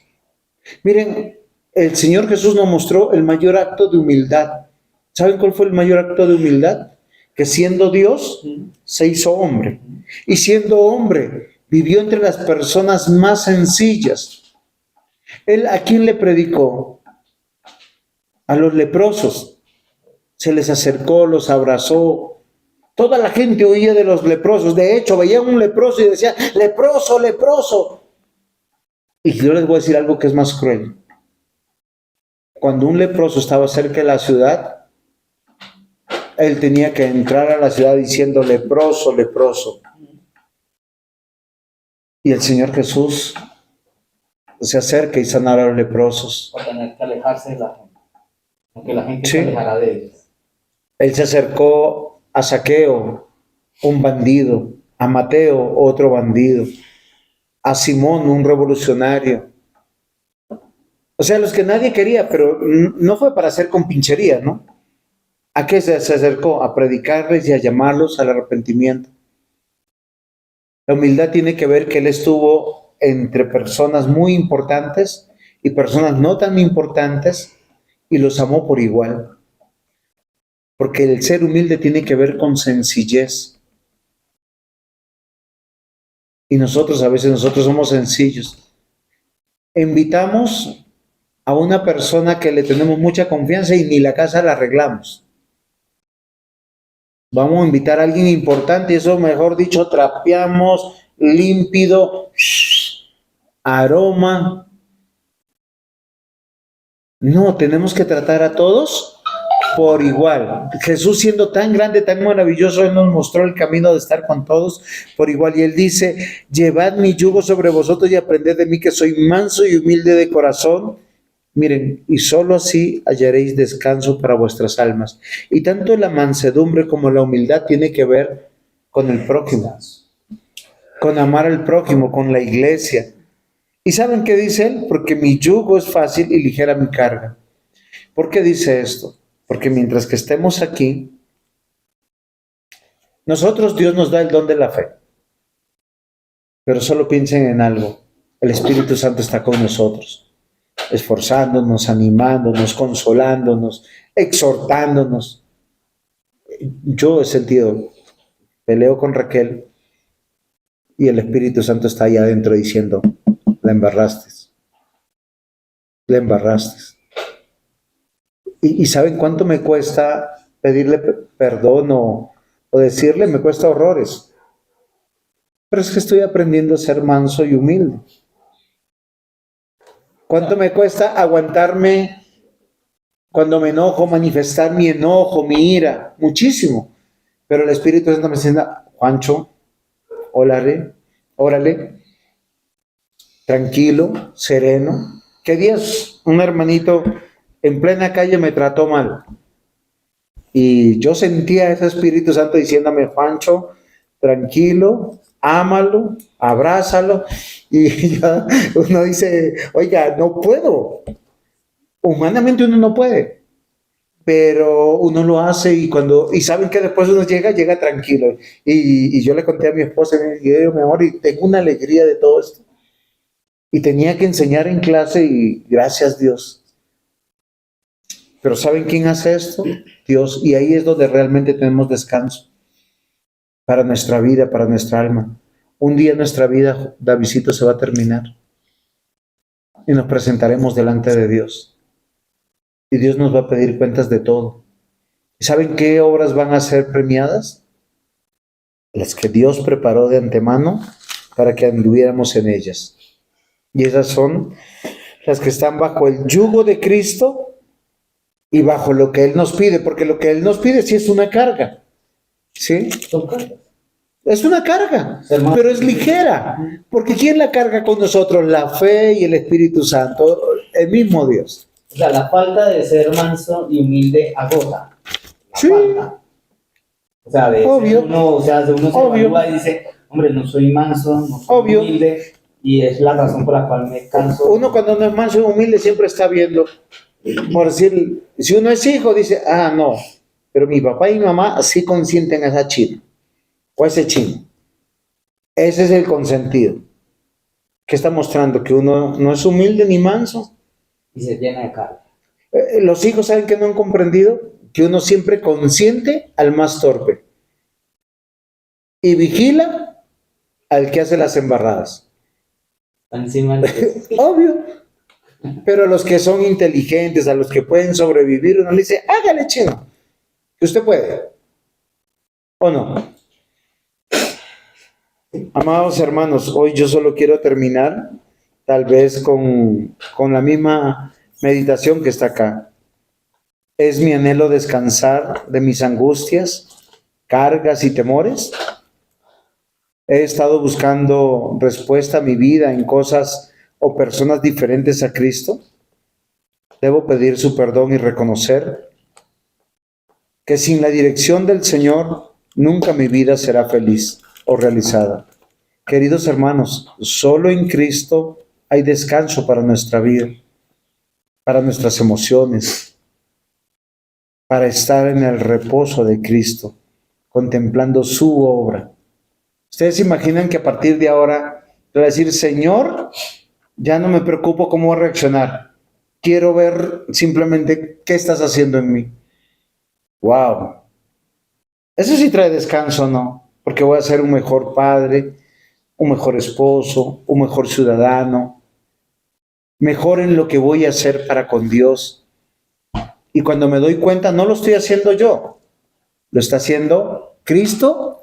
Miren, el Señor Jesús nos mostró el mayor acto de humildad. ¿Saben cuál fue el mayor acto de humildad? Que siendo Dios, se hizo hombre. Y siendo hombre, vivió entre las personas más sencillas. ¿Él a quién le predicó? A los leprosos. Se les acercó, los abrazó. Toda la gente huía de los leprosos. De hecho, veían un leproso y decían, leproso, leproso. Y yo les voy a decir algo que es más cruel. Cuando un leproso estaba cerca de la ciudad, él tenía que entrar a la ciudad diciendo, leproso, leproso. Y el Señor Jesús se acerca y sanará a los leprosos. va a tener que alejarse de la gente. Aunque la gente Sí. se alejará de ellos. Él se acercó a Zaqueo, un bandido, a Mateo, otro bandido, a Simón, un revolucionario. O sea, los que nadie quería, pero no fue para hacer compinchería, ¿no? ¿A qué se acercó? A predicarles y a llamarlos al arrepentimiento. La humildad tiene que ver que él estuvo entre personas muy importantes y personas no tan importantes y los amó por igual. Porque el ser humilde tiene que ver con sencillez. Y nosotros somos sencillos. Invitamos a una persona que le tenemos mucha confianza y ni la casa la arreglamos. Vamos a invitar a alguien importante y eso, mejor dicho, trapeamos, límpido, aroma. No, tenemos que tratar a todos por igual. Jesús, siendo tan grande, tan maravilloso, Él nos mostró el camino de estar con todos por igual. Y Él dice, llevad mi yugo sobre vosotros y aprended de mí que soy manso y humilde de corazón. Miren, y solo así hallaréis descanso para vuestras almas. Y tanto la mansedumbre como la humildad tiene que ver con el prójimo, con amar al prójimo, con la iglesia. ¿Y saben qué dice Él? Porque mi yugo es fácil y ligera mi carga. ¿Por qué dice esto? Porque mientras que estemos aquí, nosotros, Dios nos da el don de la fe. Pero solo piensen en algo. El Espíritu Santo está con nosotros, esforzándonos, animándonos, consolándonos, exhortándonos. Yo he sentido, peleo con Raquel y el Espíritu Santo está ahí adentro diciendo, la embarraste, la embarraste. ¿Y saben cuánto me cuesta pedirle perdón o decirle? Me cuesta horrores. Pero es que estoy aprendiendo a ser manso y humilde. ¿Cuánto me cuesta aguantarme cuando me enojo, manifestar mi enojo, mi ira? Muchísimo. Pero el Espíritu Santo me dice, Juancho, órale, órale, tranquilo, sereno. ¿Qué días un hermanito en plena calle me trató mal? Y yo sentía ese Espíritu Santo diciéndome, Juancho, tranquilo, ámalo, abrázalo. Y ya uno dice, oiga, no puedo. Humanamente uno no puede, pero uno lo hace y saben que después uno llega tranquilo. Y yo le conté a mi esposa, y yo, mi amor, y tengo una alegría de todo esto. Y tenía que enseñar en clase y gracias Dios. Pero ¿saben quién hace esto? Dios. Y ahí es donde realmente tenemos descanso para nuestra vida, para nuestra alma. Un día nuestra vida, Davidcito, se va a terminar y nos presentaremos delante de Dios. Y Dios nos va a pedir cuentas de todo. ¿Y saben qué obras van a ser premiadas? Las que Dios preparó de antemano para que anduviéramos en ellas. Y esas son las que están bajo el yugo de Cristo y bajo lo que Él nos pide, porque lo que Él nos pide sí es una carga. ¿Sí? Son cargas. Es una carga, pero es ligera. Porque ¿quién la carga con nosotros? La fe y el Espíritu Santo, el mismo Dios. O sea, la falta de ser manso y humilde agota. La Sí. falta. O sea, de Obvio. uno se Obvio. evalúa y dice, hombre, no soy manso, no soy Obvio. humilde, y es la razón por la cual me canso. Uno cuando no es manso y humilde siempre está viendo, por decir, si uno es hijo, dice, no, pero mi papá y mi mamá sí consienten a esa china, o a ese chino. Ese es el consentido. ¿Qué está mostrando? Que uno no es humilde ni manso. Y se llena de carga. Los hijos saben que no han comprendido que uno siempre consiente al más torpe y vigila al que hace las embarradas. Encima de Obvio. Pero a los que son inteligentes, a los que pueden sobrevivir, uno le dice, hágale chino, que usted puede. ¿O no? Amados hermanos, hoy yo solo quiero terminar tal vez con la misma meditación que está acá. Es mi anhelo descansar de mis angustias, cargas y temores. He estado buscando respuesta a mi vida en cosas o personas diferentes a Cristo. Debo pedir su perdón y reconocer que sin la dirección del Señor nunca mi vida será feliz o realizada. Queridos hermanos, solo en Cristo hay descanso para nuestra vida, para nuestras emociones, para estar en el reposo de Cristo, contemplando su obra. ¿Ustedes se imaginan que a partir de ahora voy a decir, Señor, ya no me preocupo cómo voy a reaccionar? Quiero ver simplemente qué estás haciendo en mí. ¡Wow! Eso sí trae descanso, ¿no? Porque voy a ser un mejor padre, un mejor esposo, un mejor ciudadano, mejor en lo que voy a hacer para con Dios. Y cuando me doy cuenta, no lo estoy haciendo yo, lo está haciendo Cristo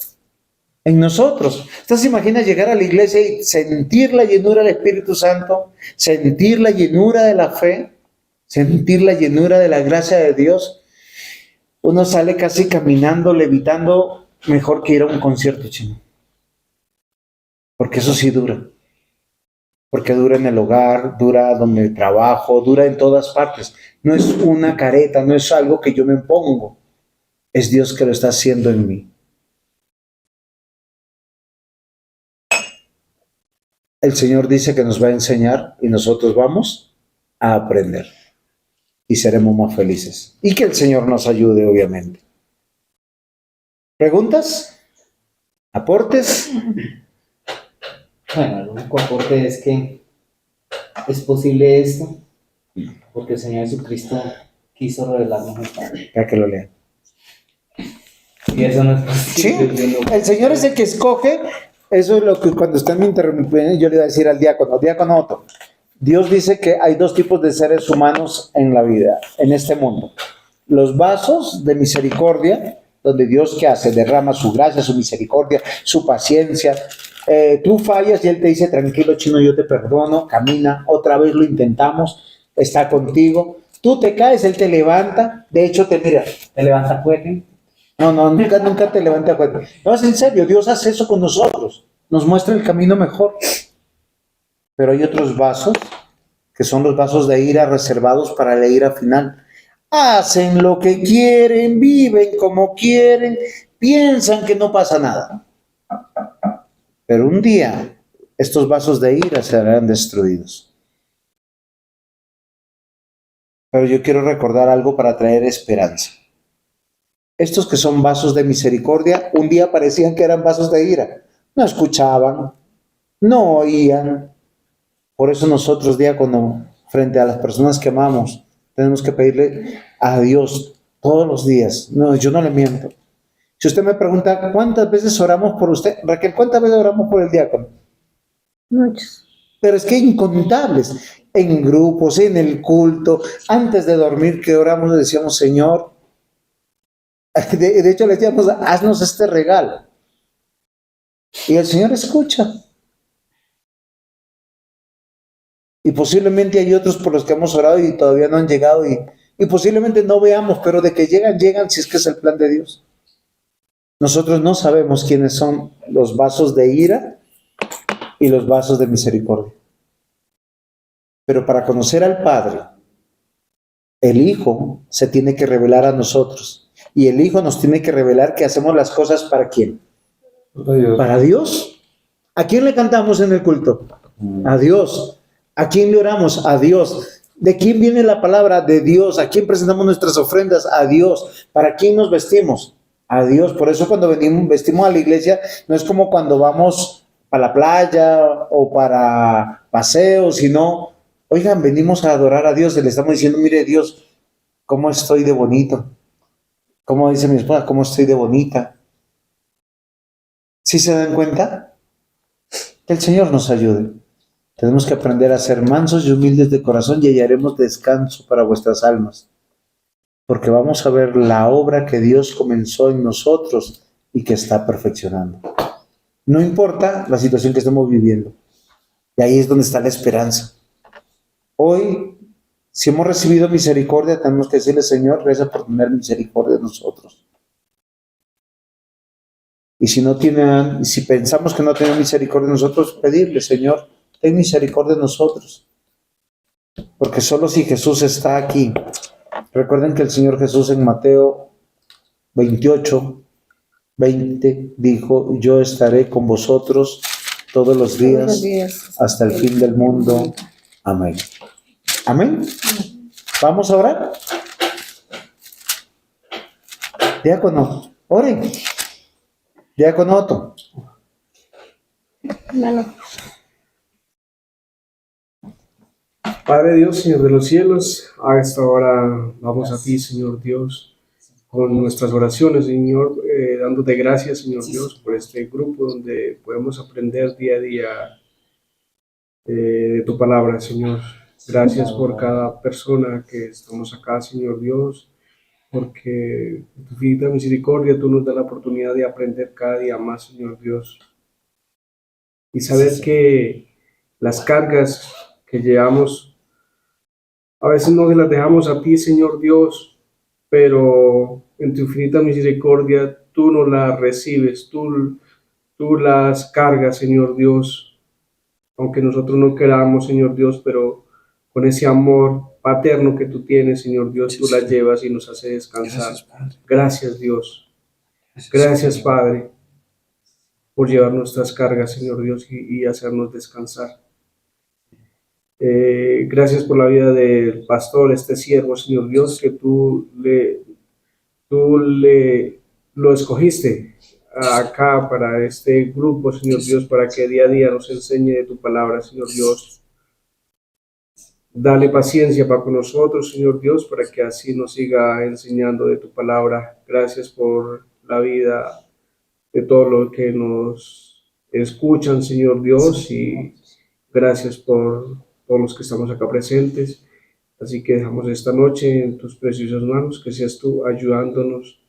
en nosotros. ¿Usted se imagina llegar a la iglesia y sentir la llenura del Espíritu Santo, sentir la llenura de la fe, sentir la llenura de la gracia de Dios? Uno sale casi caminando, levitando, mejor que ir a un concierto chino. Porque eso sí dura. Porque dura en el hogar, dura donde trabajo, dura en todas partes. No es una careta, no es algo que yo me pongo. Es Dios que lo está haciendo en mí. El Señor dice que nos va a enseñar y nosotros vamos a aprender. Y seremos más felices. Y que el Señor nos ayude, obviamente. ¿Preguntas? ¿Aportes? Bueno, el único aporte es que ¿Es posible esto? Porque el Señor Jesucristo quiso revelarnos el Padre. Ya que lo lean. Y eso no es Sí, posible. el Señor es el que escoge. Eso es lo que cuando usted me interrumpió, yo le iba a decir al diácono Otto. Dios dice que hay dos tipos de seres humanos en la vida, en este mundo. Los vasos de misericordia, donde Dios, ¿qué hace? Derrama su gracia, su misericordia, su paciencia. Tú fallas y Él te dice, tranquilo chino, yo te perdono, camina, otra vez lo intentamos, está contigo. Tú te caes, Él te levanta, de hecho te levanta fuerte. No, nunca te levanta fuerte. No, es en serio, Dios hace eso con nosotros, nos muestra el camino mejor. Pero hay otros vasos, que son los vasos de ira reservados para la ira final. Hacen lo que quieren, viven como quieren, piensan que no pasa nada. Pero un día estos vasos de ira serán destruidos. Pero yo quiero recordar algo para traer esperanza. Estos que son vasos de misericordia, un día parecían que eran vasos de ira. No escuchaban, no oían. Por eso nosotros, diácono, frente a las personas que amamos, tenemos que pedirle a Dios todos los días. No, yo no le miento. Si usted me pregunta, ¿cuántas veces oramos por usted? Raquel, ¿cuántas veces oramos por el diácono? Muchos. Pero es que incontables. En grupos, en el culto, antes de dormir que oramos, le decíamos, Señor, de hecho le decíamos, haznos este regalo. Y el Señor escucha. Y posiblemente hay otros por los que hemos orado y todavía no han llegado y posiblemente no veamos, pero de que llegan si es que es el plan de Dios. Nosotros no sabemos quiénes son los vasos de ira y los vasos de misericordia. Pero para conocer al Padre, el Hijo se tiene que revelar a nosotros. Y el Hijo nos tiene que revelar que hacemos las cosas ¿para quién? Dios. Para Dios. ¿A quién le cantamos en el culto? A Dios. ¿A quién le oramos? A Dios. ¿De quién viene la palabra? De Dios. ¿A quién presentamos nuestras ofrendas? A Dios. ¿Para quién nos vestimos? A Dios. Por eso cuando vestimos a la iglesia, no es como cuando vamos a la playa o para paseos, sino, oigan, venimos a adorar a Dios y le estamos diciendo, mire Dios, ¿cómo estoy de bonito? ¿Cómo dice mi esposa? ¿Cómo estoy de bonita? ¿Sí se dan cuenta? Que el Señor nos ayude. Tenemos que aprender a ser mansos y humildes de corazón y hallaremos descanso para vuestras almas. Porque vamos a ver la obra que Dios comenzó en nosotros y que está perfeccionando. No importa la situación que estemos viviendo. Y ahí es donde está la esperanza. Hoy, si hemos recibido misericordia, tenemos que decirle, Señor, gracias por tener misericordia de nosotros. Y si pensamos que no tiene misericordia de nosotros, pedirle, Señor, ten misericordia de nosotros. Porque solo si Jesús está aquí. Recuerden que el Señor Jesús en Mateo 28, 20 dijo, yo estaré con vosotros todos los días hasta el fin del mundo. Amén. Amén. ¿Vamos a orar? Diácono, oren. Diácono Otto. Bueno, Padre Dios, Señor de los cielos, a esta hora vamos a ti, Señor Dios, con nuestras oraciones, Señor, dándote gracias, Señor Dios, por este grupo donde podemos aprender día a día de tu palabra, Señor. Gracias por cada persona que estamos acá, Señor Dios, porque en tu infinita misericordia tú nos das la oportunidad de aprender cada día más, Señor Dios, y saber que las cargas que llevamos a veces no se las dejamos a ti, Señor Dios, pero en tu infinita misericordia tú no las recibes, tú las cargas, Señor Dios, aunque nosotros no queramos, Señor Dios, pero con ese amor paterno que tú tienes, Señor Dios, tú las llevas y nos hace descansar. Gracias, Dios. Gracias, Padre, por llevar nuestras cargas, Señor Dios, y hacernos descansar. Gracias por la vida del pastor, este siervo, Señor Dios, que tú lo escogiste acá para este grupo, Señor Dios, para que día a día nos enseñe de tu palabra, Señor Dios. Dale paciencia para con nosotros, Señor Dios, para que así nos siga enseñando de tu palabra. Gracias por la vida de todos los que nos escuchan, Señor Dios, y gracias por todos los que estamos acá presentes. Así que dejamos esta noche en tus preciosas manos, que seas tú ayudándonos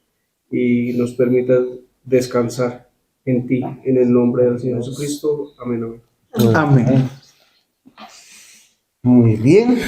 y nos permitas descansar en ti, en el nombre del Señor Jesucristo. Amén, amén. Amén. Muy bien.